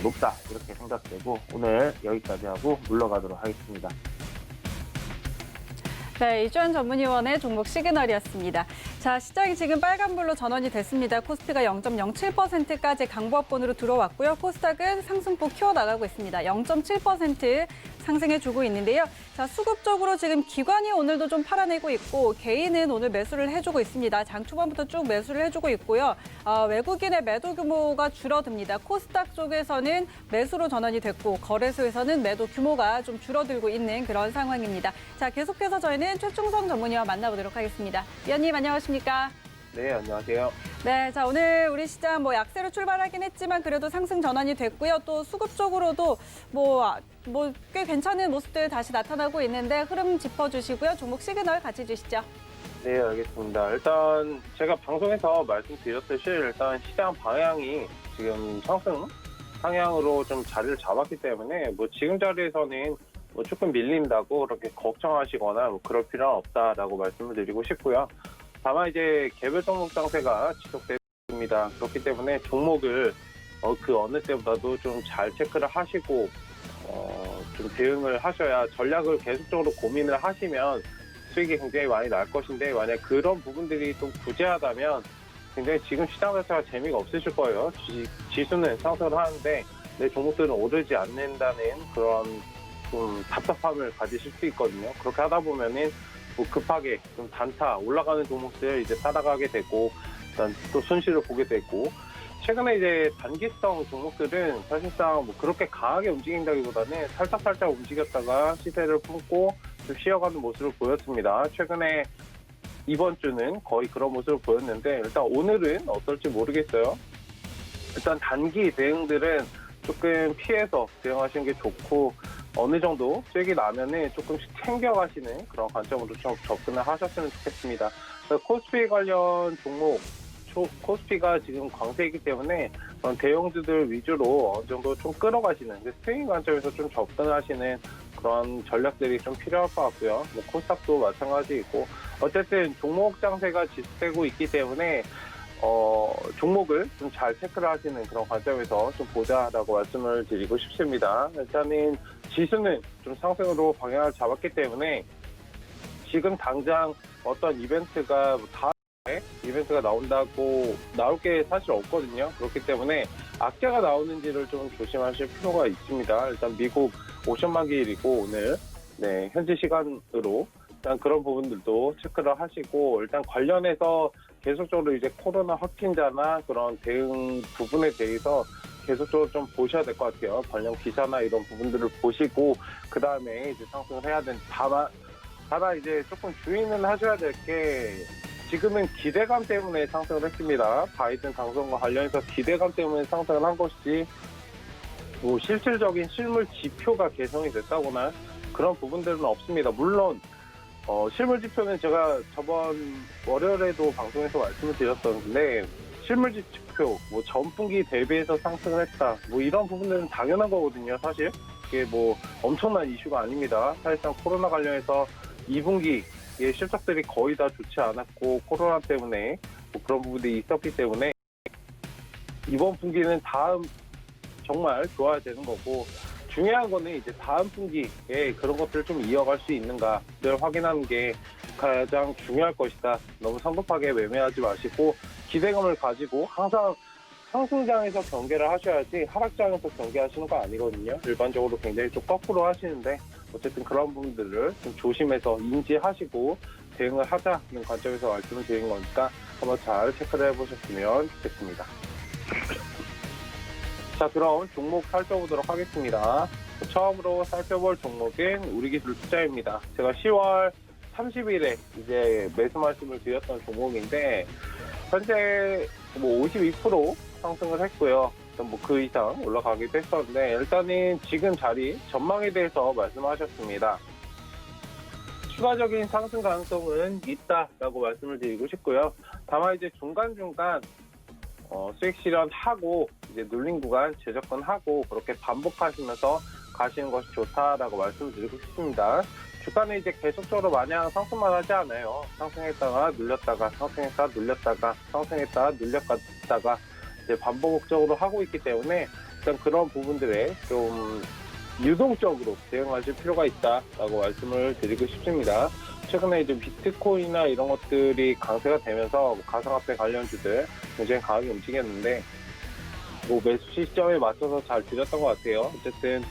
높다 이렇게 생각되고 오늘 여기까지 하고 물러가도록 하겠습니다. 네, 이주환 전문위원의 종목 시그널이었습니다. 자, 시장이 지금 빨간불로 전환이 됐습니다. 코스피가 0.07%까지 강보합권으로 들어왔고요. 코스닥은 상승폭 키워나가고 있습니다. 0.7% 상승해주고 있는데요. 자, 수급적으로 지금 기관이 오늘도 좀 팔아내고 있고 개인은 오늘 매수를 해주고 있습니다. 장 초반부터 쭉 매수를 해주고 있고요. 외국인의 매도 규모가 줄어듭니다. 코스닥 쪽에서는 매수로 전환이 됐고 거래소에서는 매도 규모가 좀 줄어들고 있는 그런 상황입니다. 자, 계속해서 저희는 최충성 전문위원 만나보도록 하겠습니다. 위원님 안녕하십니까? 네, 안녕하세요. 네, 자 오늘 우리 시장 뭐 약세로 출발하긴 했지만 그래도 상승 전환이 됐고요. 또 수급적으로도 뭐 꽤 괜찮은 모습들 다시 나타나고 있는데 흐름 짚어주시고요. 종목 시그널 같이 주시죠. 네, 알겠습니다. 일단 제가 방송에서 말씀드렸듯이 일단 시장 방향이 지금 상승 상향으로 좀 자리를 잡았기 때문에 뭐 지금 자리에서는 뭐 조금 밀린다고 그렇게 걱정하시거나 뭐 그럴 필요는 없다라고 말씀을 드리고 싶고요. 다만 이제 개별 종목 장세가 지속됩니다. 그렇기 때문에 종목을 그 어느 때보다도 좀 잘 체크를 하시고 좀 대응을 하셔야 전략을 계속적으로 고민을 하시면 수익이 굉장히 많이 날 것인데 만약 그런 부분들이 좀 부재하다면 굉장히 지금 시장 자체가 재미가 없으실 거예요. 지수는 상승을 하는데 내 종목들은 오르지 않는다는 그런 좀 답답함을 가지실 수 있거든요. 그렇게 하다 보면은 뭐 급하게 좀 단타 올라가는 종목들 이제 따라가게 되고 일단 또 손실을 보게 되고 최근에 이제 단기성 종목들은 사실상 뭐 그렇게 강하게 움직인다기보다는 살짝살짝 움직였다가 시세를 품고 좀 쉬어가는 모습을 보였습니다. 최근에 이번 주는 거의 그런 모습을 보였는데 일단 오늘은 어떨지 모르겠어요. 일단 단기 대응들은 조금 피해서 대응하시는 게 좋고 어느 정도 수익이 나면은 조금씩 챙겨가시는 그런 관점으로 좀 접근을 하셨으면 좋겠습니다. 코스피 관련 종목, 코스피가 지금 강세이기 때문에 그런 대형주들 위주로 어느 정도 좀 끌어가시는 스윙 관점에서 좀 접근하시는 그런 전략들이 좀 필요할 것 같고요. 뭐 코스닥도 마찬가지이고 어쨌든 종목 장세가 지속되고 있기 때문에 종목을 좀 잘 체크를 하시는 그런 관점에서 좀 보자라고 말씀을 드리고 싶습니다. 일단은 지수는 좀 상승으로 방향을 잡았기 때문에 지금 당장 어떤 이벤트가 다음에 이벤트가 나올 게 사실 없거든요. 그렇기 때문에 악재가 나오는지를 좀 조심하실 필요가 있습니다. 일단 미국 5천만 기일이고 오늘 현지 시간으로 일단 그런 부분들도 체크를 하시고 일단 관련해서 계속적으로 이제 코로나 확진자나 그런 대응 부분에 대해서 계속적으로 좀 보셔야 될 것 같아요. 관련 기사나 이런 부분들을 보시고 그 다음에 이제 상승을 해야 되는 다만 이제 조금 주의는 하셔야 될 게 지금은 기대감 때문에 상승을 했습니다. 바이든 당선과 관련해서 기대감 때문에 상승을 한 것이지 뭐 실질적인 실물 지표가 개선이 됐다거나 그런 부분들은 없습니다. 물론 실물 지표는 제가 저번 월요일에도 방송에서 말씀을 드렸었는데 실물 지표 뭐 전분기 대비해서 상승을 했다 뭐 이런 부분들은 당연한 거거든요. 사실 이게 뭐 엄청난 이슈가 아닙니다. 사실상 코로나 관련해서 2분기의 실적들이 거의 다 좋지 않았고 코로나 때문에 뭐 그런 부분들이 있었기 때문에 이번 분기는 다음 정말 좋아야 되는 거고 중요한 거는 이제 다음 분기에 그런 것들을 좀 이어갈 수 있는가를 확인하는 게 가장 중요할 것이다. 너무 성급하게 매매하지 마시고 기대감을 가지고 항상 상승장에서 경계를 하셔야지 하락장에서 경계하시는 거 아니거든요. 일반적으로 굉장히 좀 거꾸로 하시는데 어쨌든 그런 부분들을 좀 조심해서 인지하시고 대응을 하자는 관점에서 말씀을 드린 거니까 한번 잘 체크를 해보셨으면 좋겠습니다. 자, 그럼 종목 살펴보도록 하겠습니다. 처음으로 살펴볼 종목은 우리기술투자입니다. 제가 10월 30일에 이제 매수 말씀을 드렸던 종목인데 현재 뭐 52% 상승을 했고요. 뭐 그 이상 올라가기도 했었는데 일단은 지금 자리 전망에 대해서 말씀하셨습니다. 추가적인 상승 가능성은 있다라고 말씀을 드리고 싶고요. 다만 이제 중간중간 수익 실현하고 이제 눌린 구간 재접근하고 그렇게 반복하시면서 가시는 것이 좋다라고 말씀드리고 싶습니다. 주가는 이제 계속적으로 마냥 상승만 하지 않아요. 상승했다가 눌렸다가 상승했다가 눌렸다가 상승했다가 눌렸다가 이제 반복적으로 하고 있기 때문에 일단 그런 부분들에 좀 유동적으로 대응하실 필요가 있다라고 말씀을 드리고 싶습니다. 최근에 이제 비트코인이나 이런 것들이 강세가 되면서 가상화폐 관련주들 굉장히 강하게 움직였는데 뭐 매수 시점에 맞춰서 잘 드렸던 것 같아요. 어쨌든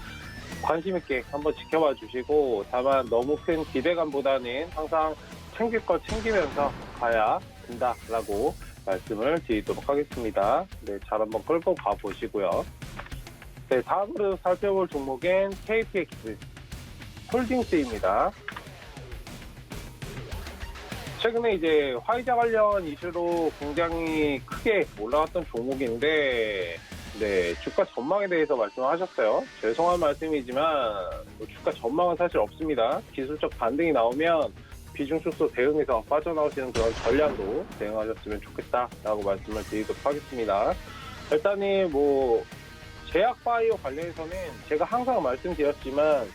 관심 있게 한번 지켜봐 주시고 다만 너무 큰 기대감보다는 항상 챙길 거 챙기면서 가야 된다라고 말씀을 드리도록 하겠습니다. 네, 잘 한번 끌고 가보시고요. 네, 다음으로 살펴볼 종목은 KPX 홀딩스입니다. 최근에 이제 화이자 관련 이슈로 굉장히 크게 올라갔던 종목인데 주가 전망에 대해서 말씀하셨어요. 죄송한 말씀이지만 주가 전망은 사실 없습니다. 기술적 반등이 나오면 비중 축소 대응해서 빠져나오시는 그런 전략으로 대응하셨으면 좋겠다라고 말씀을 드리도록 하겠습니다. 일단은 뭐 제약바이오 관련해서는 제가 항상 말씀드렸지만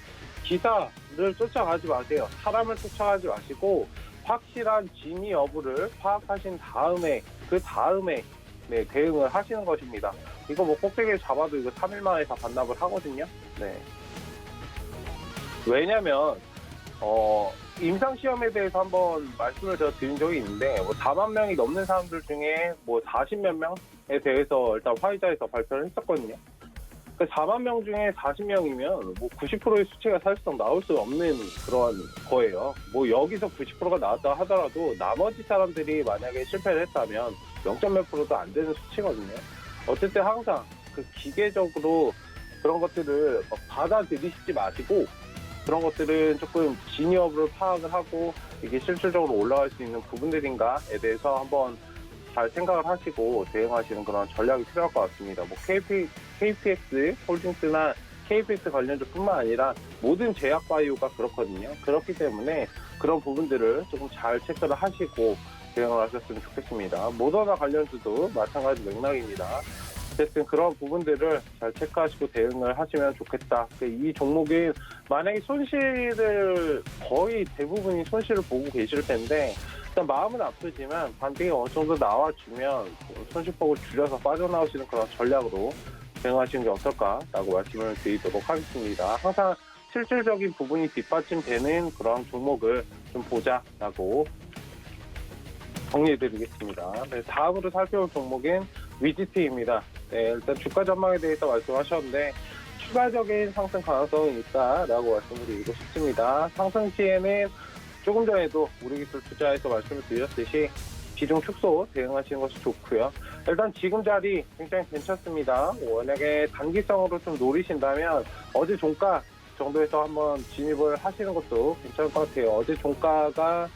기사를 쫓아가지 마세요. 사람을 쫓아가지 마시고 확실한 진위 여부를 파악하신 다음에 그 다음에 대응을 하시는 것입니다. 이거 뭐 꼭대기를 잡아도 이거 3일 만에 다 반납을 하거든요. 왜냐면 임상시험에 대해서 한번 말씀을 제가 드린 적이 있는데 뭐 4만 명이 넘는 사람들 중에 뭐 40몇 명에 대해서 일단 화이자에서 발표를 했었거든요. 4만 명 중에 40명이면 뭐 90%의 수치가 사실상 나올 수 없는 그런 거예요. 뭐 여기서 90%가 나왔다 하더라도 나머지 사람들이 만약에 실패를 했다면 0.몇 프로도 안 되는 수치거든요. 어쨌든 항상 그 기계적으로 그런 것들을 막 받아들이시지 마시고 그런 것들은 조금 진위업을 파악을 하고 이게 실질적으로 올라갈 수 있는 부분들인가에 대해서 한번 잘 생각을 하시고 대응하시는 그런 전략이 필요할 것 같습니다. 뭐 KPX 홀딩스나 KPX 관련주뿐만 아니라 모든 제약 바이오가 그렇거든요. 그렇기 때문에 그런 부분들을 조금 잘 체크를 하시고 대응을 하셨으면 좋겠습니다. 모더나 관련주도 마찬가지 맥락입니다. 어쨌든 그런 부분들을 잘 체크하시고 대응을 하시면 좋겠다. 이 종목은 만약에 손실을 거의 대부분이 손실을 보고 계실 텐데 일단 마음은 아프지만 반등이 어느 정도 나와주면 손실폭을 줄여서 빠져나오시는 그런 전략으로 대응하시는 게 어떨까라고 말씀을 드리도록 하겠습니다. 항상 실질적인 부분이 뒷받침되는 그런 종목을 좀 보자라고 정리해드리겠습니다. 네, 다음으로 살펴볼 종목은 위지트입니다. 네, 일단 주가 전망에 대해서 말씀하셨는데 추가적인 상승 가능성이 있다라고 말씀을 드리고 싶습니다. 상승 시에는 조금 전에도 우리기술 투자에서 말씀을 드렸듯이 비중 축소 대응하시는 것이 좋고요. 일단 지금 자리 굉장히 괜찮습니다. 만약에 단기성으로 좀 노리신다면 어제 종가 정도에서 한번 진입을 하시는 것도 괜찮을 것 같아요. 어제 종가가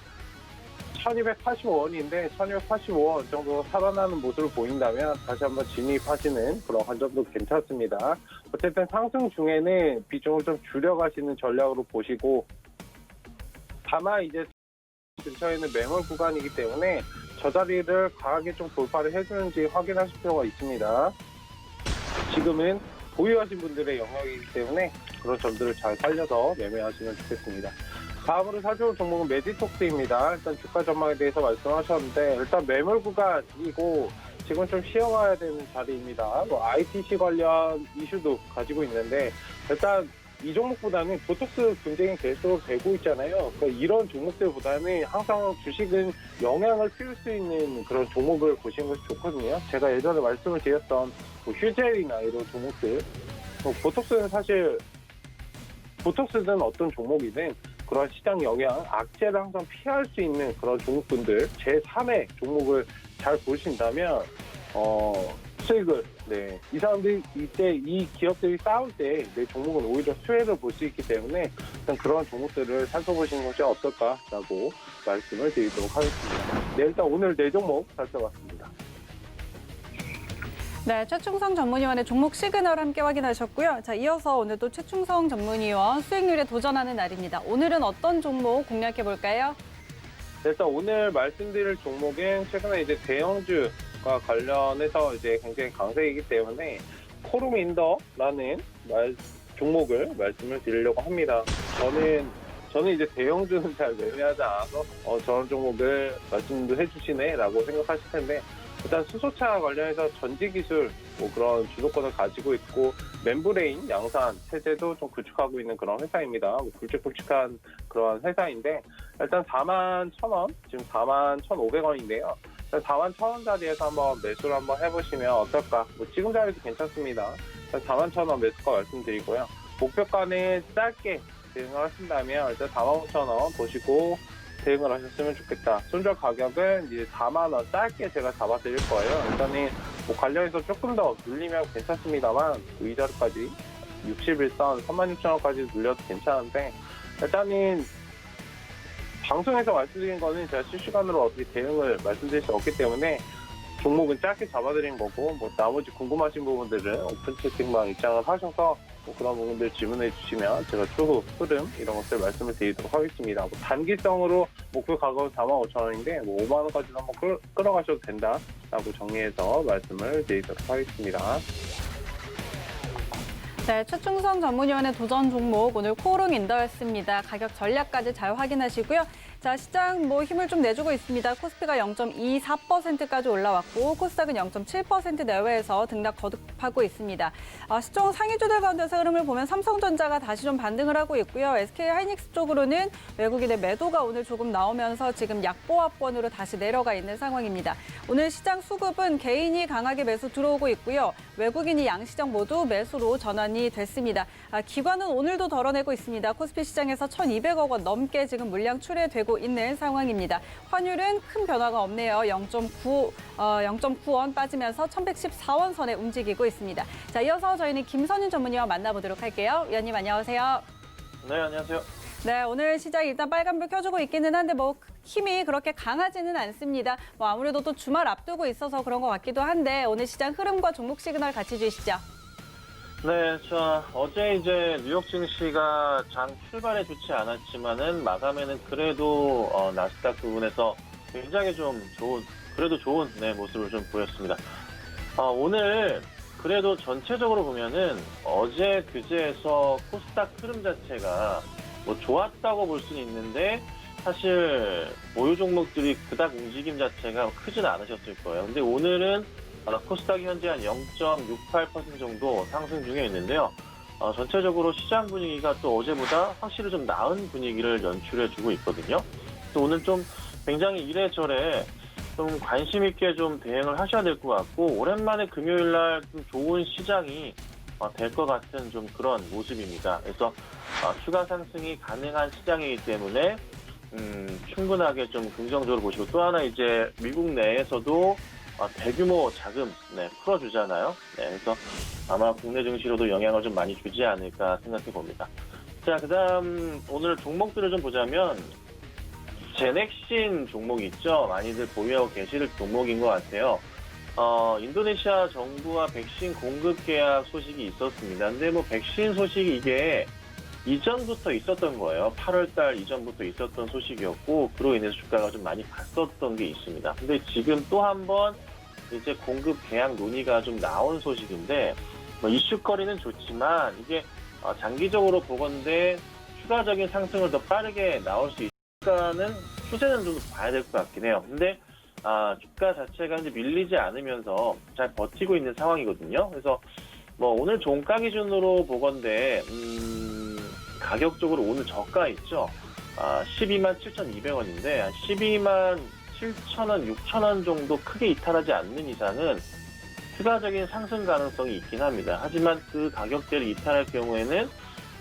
1285원인데 1285원 정도 살아나는 모습을 보인다면 다시 한번 진입하시는 그런 관점도 괜찮습니다. 어쨌든 상승 중에는 비중을 좀 줄여가시는 전략으로 보시고 다만 이제 근처에 있는 매물 구간이기 때문에 저 자리를 강하게 좀 돌파를 해주는지 확인하실 필요가 있습니다. 지금은 보유하신 분들의 영역이기 때문에 그런 점들을 잘 살려서 매매하시면 좋겠습니다. 다음으로 살펴볼 종목은 메디톡스입니다. 일단 주가 전망에 대해서 말씀하셨는데 일단 매물 구간이고 지금 좀 쉬어가야 되는 자리입니다. 뭐 ITC 관련 이슈도 가지고 있는데 일단 이 종목보다는 보톡스 분쟁이 계속 되고 있잖아요. 그러니까 이런 종목들보다는 항상 주식은 영향을 피울 수 있는 그런 종목을 보시는 것이 좋거든요. 제가 예전에 말씀을 드렸던 뭐 휴젤이나 이런 종목들, 보톡스는 사실 보톡스든 어떤 종목이든 그런 시장 영향, 악재를 항상 피할 수 있는 그런 종목군들 제3의 종목을 잘 보신다면 수익을 이 사람들이 이때 이 기업들이 싸울 때 내 종목은 오히려 수혜를 볼 수 있기 때문에 일단 그런 종목들을 살펴보시는 것이 어떨까라고 말씀을 드리도록 하겠습니다. 네, 일단 오늘 4종목 살펴봤습니다. 네, 최충성 전문위원의 종목 시그널 함께 확인하셨고요. 자, 이어서 오늘도 최충성 전문위원 수익률에 도전하는 날입니다. 오늘은 어떤 종목 공략해 볼까요? 네, 일단 오늘 말씀드릴 종목은 최근에 이제 대형주가 관련해서 이제 굉장히 강세이기 때문에 코룸인더라는 종목을 말씀을 드리려고 합니다. 저는 이제 대형주는 잘 매매하지 않아서 저런 종목을 말씀도 해주시네라고 생각하실 텐데 일단 수소차 관련해서 전지기술 그런 주도권을 가지고 있고 멤브레인 양산 체제도 좀 구축하고 있는 그런 회사입니다. 굵직굵직한 그런 회사인데 일단 41,000원, 지금 41,500원인데요. 41,000원 자리에서 한번 매수를 한번 해보시면 어떨까? 지금 자리도 괜찮습니다. 41,000원 매수가 말씀드리고요. 목표가는 짧게 대응을 하신다면 일단 45,000원 보시고 대응을 하셨으면 좋겠다. 손절 가격은 이제 4만 원 짧게 제가 잡아드릴 거예요. 일단은 관련해서 조금 더 눌리면 괜찮습니다만 이 자리까지 61선 36,000원까지 눌려도 괜찮은데 일단은 방송에서 말씀드린 거는 제가 실시간으로 어떻게 대응을 말씀드릴 수 없기 때문에 종목은 짧게 잡아드린 거고 나머지 궁금하신 부분들은 오픈 채팅방 입장을 하셔서 그런 부분들 질문해 주시면 제가 추후 흐름 이런 것들 말씀을 드리도록 하겠습니다. 단기성으로 목표 가격은 45,000원인데 5만 원까지도 한번 끌어가셔도 된다라고 정리해서 말씀을 드리도록 하겠습니다. 네, 최충성 전문위원의 도전 종목 오늘 코롱인더였습니다. 가격 전략까지 잘 확인하시고요. 자, 시장 힘을 좀 내주고 있습니다. 코스피가 0.24%까지 올라왔고 코스닥은 0.7% 내외에서 등락 거듭하고 있습니다. 시총 상위주들 가운데서 흐름을 보면 삼성전자가 다시 좀 반등을 하고 있고요. SK하이닉스 쪽으로는 외국인의 매도가 오늘 조금 나오면서 지금 약보합권으로 다시 내려가 있는 상황입니다. 오늘 시장 수급은 개인이 강하게 매수 들어오고 있고요. 외국인이 양시장 모두 매수로 전환이 됐습니다. 기관은 오늘도 덜어내고 있습니다. 코스피 시장에서 1,200억 원 넘게 지금 물량 출회되고 있는 상황입니다. 환율은 큰 변화가 없네요. 0.9원 빠지면서 1,114원 선에 움직이고 있습니다. 자, 이어서 저희는 김선윤 전문위원 만나보도록 할게요. 위원님 안녕하세요. 네, 안녕하세요. 네, 오늘 시장 일단 빨간불 켜주고 있기는 한데 힘이 그렇게 강하지는 않습니다. 아무래도 또 주말 앞두고 있어서 그런 것 같기도 한데 오늘 시장 흐름과 종목 시그널 같이 주시죠. 네, 어제 이제 뉴욕 증시가 장 출발에 좋지 않았지만은 마감에는 그래도 나스닥 부분에서 굉장히 좀 좋은 모습을 좀 보였습니다. 오늘 그래도 전체적으로 보면은 어제 그제에서 코스닥 흐름 자체가 좋았다고 볼 수는 있는데 사실 모유 종목들이 그닥 움직임 자체가 크지는 않으셨을 거예요. 근데 오늘은 코스닥이 현재 한 0.68% 정도 상승 중에 있는데요. 전체적으로 시장 분위기가 또 어제보다 확실히 좀 나은 분위기를 연출해주고 있거든요. 또 오늘 좀 굉장히 이래저래 좀 관심 있게 좀 대응을 하셔야 될 것 같고 오랜만에 금요일 날 좀 좋은 시장이 될 것 같은 좀 그런 모습입니다. 그래서 추가 상승이 가능한 시장이기 때문에 충분하게 좀 긍정적으로 보시고 또 하나 이제 미국 내에서도 대규모 자금 풀어주잖아요. 그래서 아마 국내 증시로도 영향을 좀 많이 주지 않을까 생각해 봅니다. 자, 그다음 오늘 종목들을 좀 보자면 제넥신 종목 있죠. 많이들 보유하고 계실 종목인 것 같아요. 인도네시아 정부와 백신 공급 계약 소식이 있었습니다. 근데 백신 소식이 이게 이전부터 있었던 거예요. 8월달 이전부터 있었던 소식이었고 그로 인해서 주가가 좀 많이 갔었던 게 있습니다. 근데 지금 또 한 번 이제 공급 계약 논의가 좀 나온 소식인데 이슈거리는 좋지만 이게 장기적으로 보건대 추가적인 상승을 더 빠르게 나올 수 있을까는 추세는 좀 봐야 될 것 같긴 해요. 근데 주가 자체가 이제 밀리지 않으면서 잘 버티고 있는 상황이거든요. 그래서 오늘 종가 기준으로 보건대 가격적으로 오늘 저가 있죠. 12만 7,200원인데 한 12만 7,000원, 6,000원 정도 크게 이탈하지 않는 이상은 추가적인 상승 가능성이 있긴 합니다. 하지만 그 가격대를 이탈할 경우에는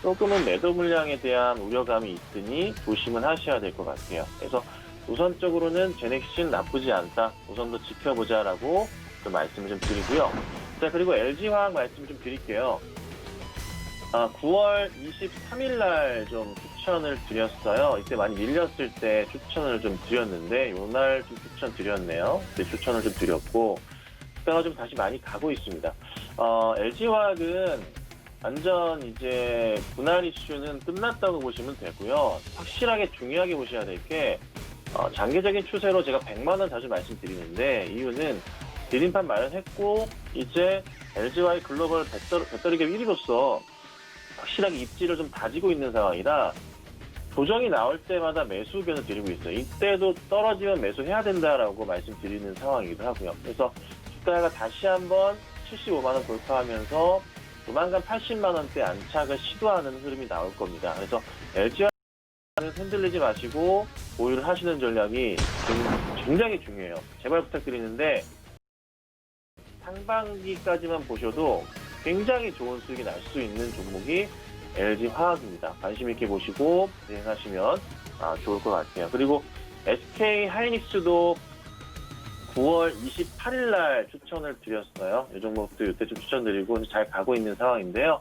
조금은 매도 물량에 대한 우려감이 있으니 조심은 하셔야 될 것 같아요. 그래서 우선적으로는 제넥신 나쁘지 않다. 우선 더 지켜보자라고 좀 말씀을 좀 드리고요. 자, 그리고 LG화학 말씀 좀 드릴게요. 9월 23일 날 좀 추천을 드렸어요. 이때 많이 밀렸을 때 추천을 좀 드렸는데 요날 좀 추천 드렸네요. 그때 추천을 좀 드렸고 주가가 좀 다시 많이 가고 있습니다. LG화학은 완전 이제 분할 이슈는 끝났다고 보시면 되고요. 확실하게 중요하게 보셔야 될 게 장기적인 추세로 제가 100만 원 자주 말씀드리는데 이유는 디딤판 마련했고 이제 LG화의 글로벌 배터리계 1위로서 확실하게 입지를 좀 다지고 있는 상황이라 조정이 나올 때마다 매수 의견을 드리고 있어요. 이때도 떨어지면 매수해야 된다라고 말씀드리는 상황이기도 하고요. 그래서 주가가 다시 한번 75만 원 돌파하면서 조만간 80만 원대 안착을 시도하는 흐름이 나올 겁니다. 그래서 LG화는 흔들리지 마시고 보유를 하시는 전략이 굉장히 중요해요. 제발 부탁드리는데 상반기까지만 보셔도 굉장히 좋은 수익이 날 수 있는 종목이 LG화학입니다. 관심 있게 보시고 대응하시면 좋을 것 같아요. 그리고 SK하이닉스도 9월 28일 날 추천을 드렸어요. 이 종목도 이때 좀 추천드리고 잘 가고 있는 상황인데요.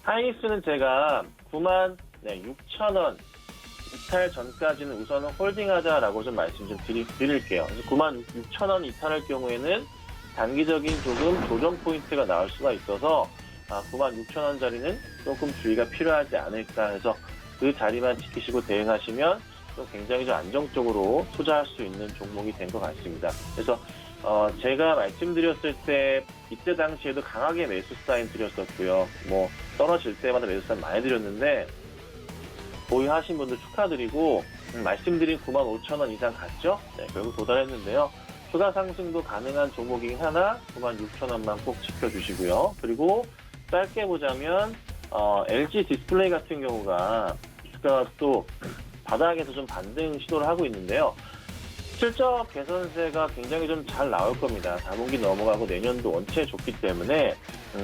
하이닉스는 제가 9만 6,000원 이탈 전까지는 우선은 홀딩하자라고 좀 말씀 좀 드릴게요. 그래서 9만 6,000원 이탈할 경우에는 단기적인 조금 조정 포인트가 나올 수가 있어서 9만 6,000원짜리는 조금 주의가 필요하지 않을까 해서 그 자리만 지키시고 대응하시면 또 굉장히 좀 안정적으로 투자할 수 있는 종목이 된 것 같습니다. 그래서 제가 말씀드렸을 때 이때 당시에도 강하게 매수 사인 드렸었고요. 떨어질 때마다 매수 사인 많이 드렸는데 보유하신 분들 축하드리고 말씀드린 95,000원 이상 갔죠? 네, 결국 도달했는데요. 추가 상승도 가능한 종목이긴 하나 96,000원만 꼭 지켜주시고요. 그리고 짧게 보자면 LG 디스플레이 같은 경우가 주가가 또 바닥에서 좀 반등 시도를 하고 있는데요. 실적 개선세가 굉장히 좀 잘 나올 겁니다. 4분기 넘어가고 내년도 원체 좋기 때문에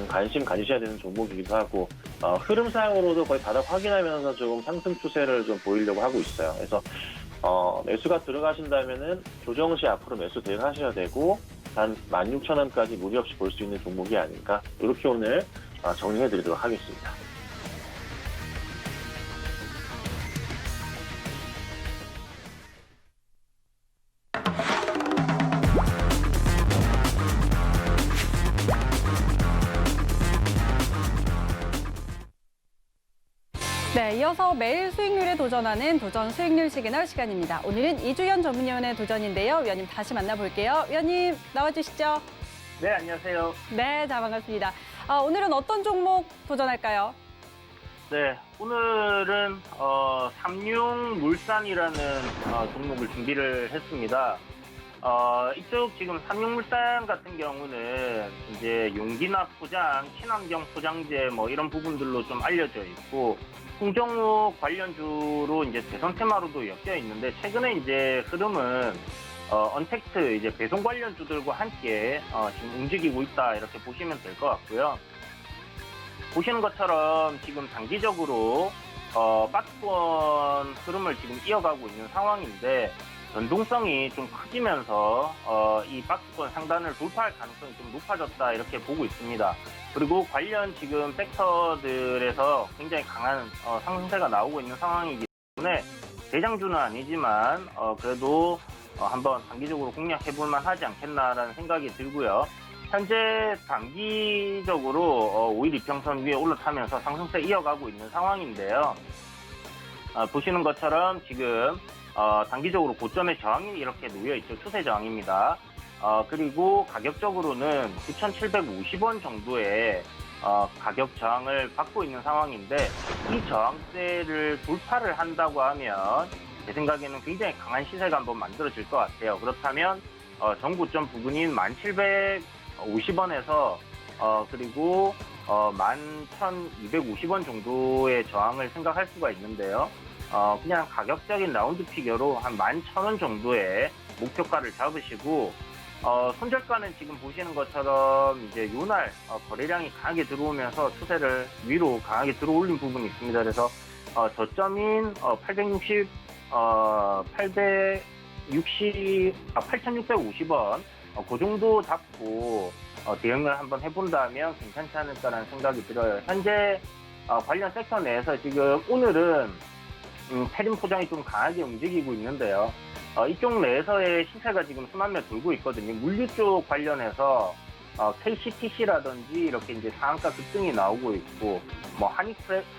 관심 가지셔야 되는 종목이기도 하고 흐름상으로도 거의 바닥 확인하면서 조금 상승 추세를 좀 보이려고 하고 있어요. 그래서 매수가 들어가신다면은 조정 시 앞으로 매수 대응하셔야 되고 한 16,000원까지 무리 없이 볼 수 있는 종목이 아닌가 이렇게 오늘 정리해드리도록 하겠습니다. 네, 이어서 매일 수익률에 도전하는 도전 수익률 시그널 시간입니다. 오늘은 이주연 전문위원의 도전인데요. 위원님 다시 만나볼게요. 위원님 나와주시죠. 네, 안녕하세요. 네, 자 반갑습니다. 오늘은 어떤 종목 도전할까요? 네, 오늘은 삼육물산이라는 종목을 준비를 했습니다. 이쪽 지금 삼육물산 같은 경우는 이제 용기나 포장, 친환경 포장재 뭐 이런 부분들로 좀 알려져 있고 송정욱 관련주로 이제 대선 테마로도 엮여 있는데 최근에 이제 흐름은 언택트 이제 배송 관련주들과 함께 지금 움직이고 있다 이렇게 보시면 될 것 같고요. 보시는 것처럼 지금 단기적으로 박스권 흐름을 지금 이어가고 있는 상황인데 변동성이 좀 커지면서 이 박스권 상단을 돌파할 가능성이 좀 높아졌다 이렇게 보고 있습니다. 그리고 관련 지금 섹터들에서 굉장히 강한 상승세가 나오고 있는 상황이기 때문에 대장주는 아니지만 그래도 한번 단기적으로 공략해볼 만하지 않겠나라는 생각이 들고요. 현재 단기적으로 5일 이평선 위에 올라타면서 상승세 이어가고 있는 상황인데요. 보시는 것처럼 지금 단기적으로 고점의 저항이 이렇게 놓여있죠. 추세 저항입니다. 그리고 가격적으로는 9,750원 정도의 가격 저항을 받고 있는 상황인데 이 저항대를 돌파를 한다고 하면 제 생각에는 굉장히 강한 시세가 한번 만들어질 것 같아요. 그렇다면 전고점 부근인 1,750원에서 그리고 11,250원 정도의 저항을 생각할 수가 있는데요. 그냥 가격적인 라운드 피겨로 한 11,000원 정도의 목표가를 잡으시고 손절가는 지금 보시는 것처럼 이제 요날 거래량이 강하게 들어오면서 추세를 위로 강하게 들어올린 부분이 있습니다. 그래서 저점인 8,650원 그 정도 잡고 대응을 한번 해본다면 괜찮지 않을까라는 생각이 들어요. 현재 관련 섹터 내에서 지금 오늘은 패린 포장이 좀 강하게 움직이고 있는데요. 이쪽 내에서의 시세가 지금 수만매 돌고 있거든요. 물류 쪽 관련해서 KCTC라든지 이렇게 이제 상한가 급등이 나오고 있고, 뭐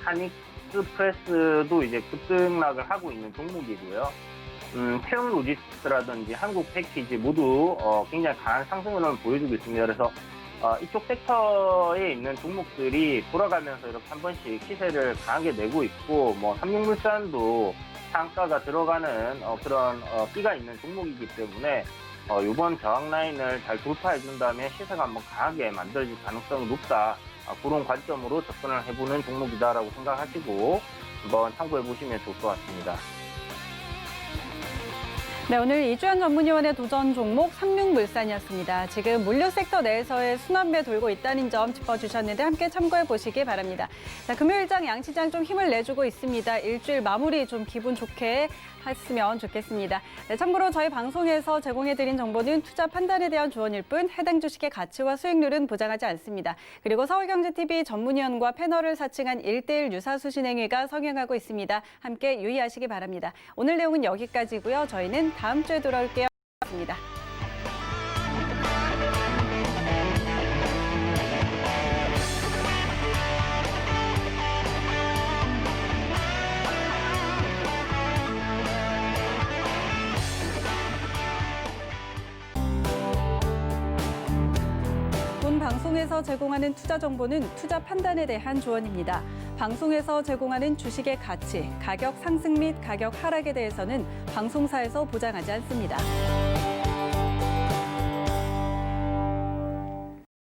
하닉스프레스도 이제 급등락을 하고 있는 종목이고요. 태용 로지스트라든지 한국 패키지 모두 굉장히 강한 상승 흐름을 보여주고 있습니다. 그래서 이쪽 섹터에 있는 종목들이 돌아가면서 이렇게 한 번씩 시세를 강하게 내고 있고, 뭐 삼육물산도 상가가 들어가는 그런 끼가 있는 종목이기 때문에 이번 저항 라인을 잘 돌파해 준다면 시세가 한번 강하게 만들어질 가능성이 높다. 그런 관점으로 접근을 해보는 종목이다라고 생각하시고 한번 참고해 보시면 좋을 것 같습니다. 네, 오늘 이주연 전문위원의 도전 종목 삼육물산이었습니다. 지금 물류 섹터 내에서의 순환매 돌고 있다는 점 짚어주셨는데 함께 참고해 보시기 바랍니다. 자, 금요일장 양시장 좀 힘을 내주고 있습니다. 일주일 마무리 좀 기분 좋게 했으면 좋겠습니다. 네, 참고로 저희 방송에서 제공해드린 정보는 투자 판단에 대한 조언일 뿐 해당 주식의 가치와 수익률은 보장하지 않습니다. 그리고 서울경제TV 전문위원과 패널을 사칭한 1:1 유사수신행위가 성행하고 있습니다. 함께 유의하시기 바랍니다. 오늘 내용은 여기까지고요. 저희는 다음 주에 돌아올게요. 고맙습니다. 본 방송에서 제공하는 투자 정보는 투자 판단에 대한 조언입니다. 방송에서 제공하는 주식의 가치, 가격 상승 및 가격 하락에 대해서는 방송사에서 보장하지 않습니다.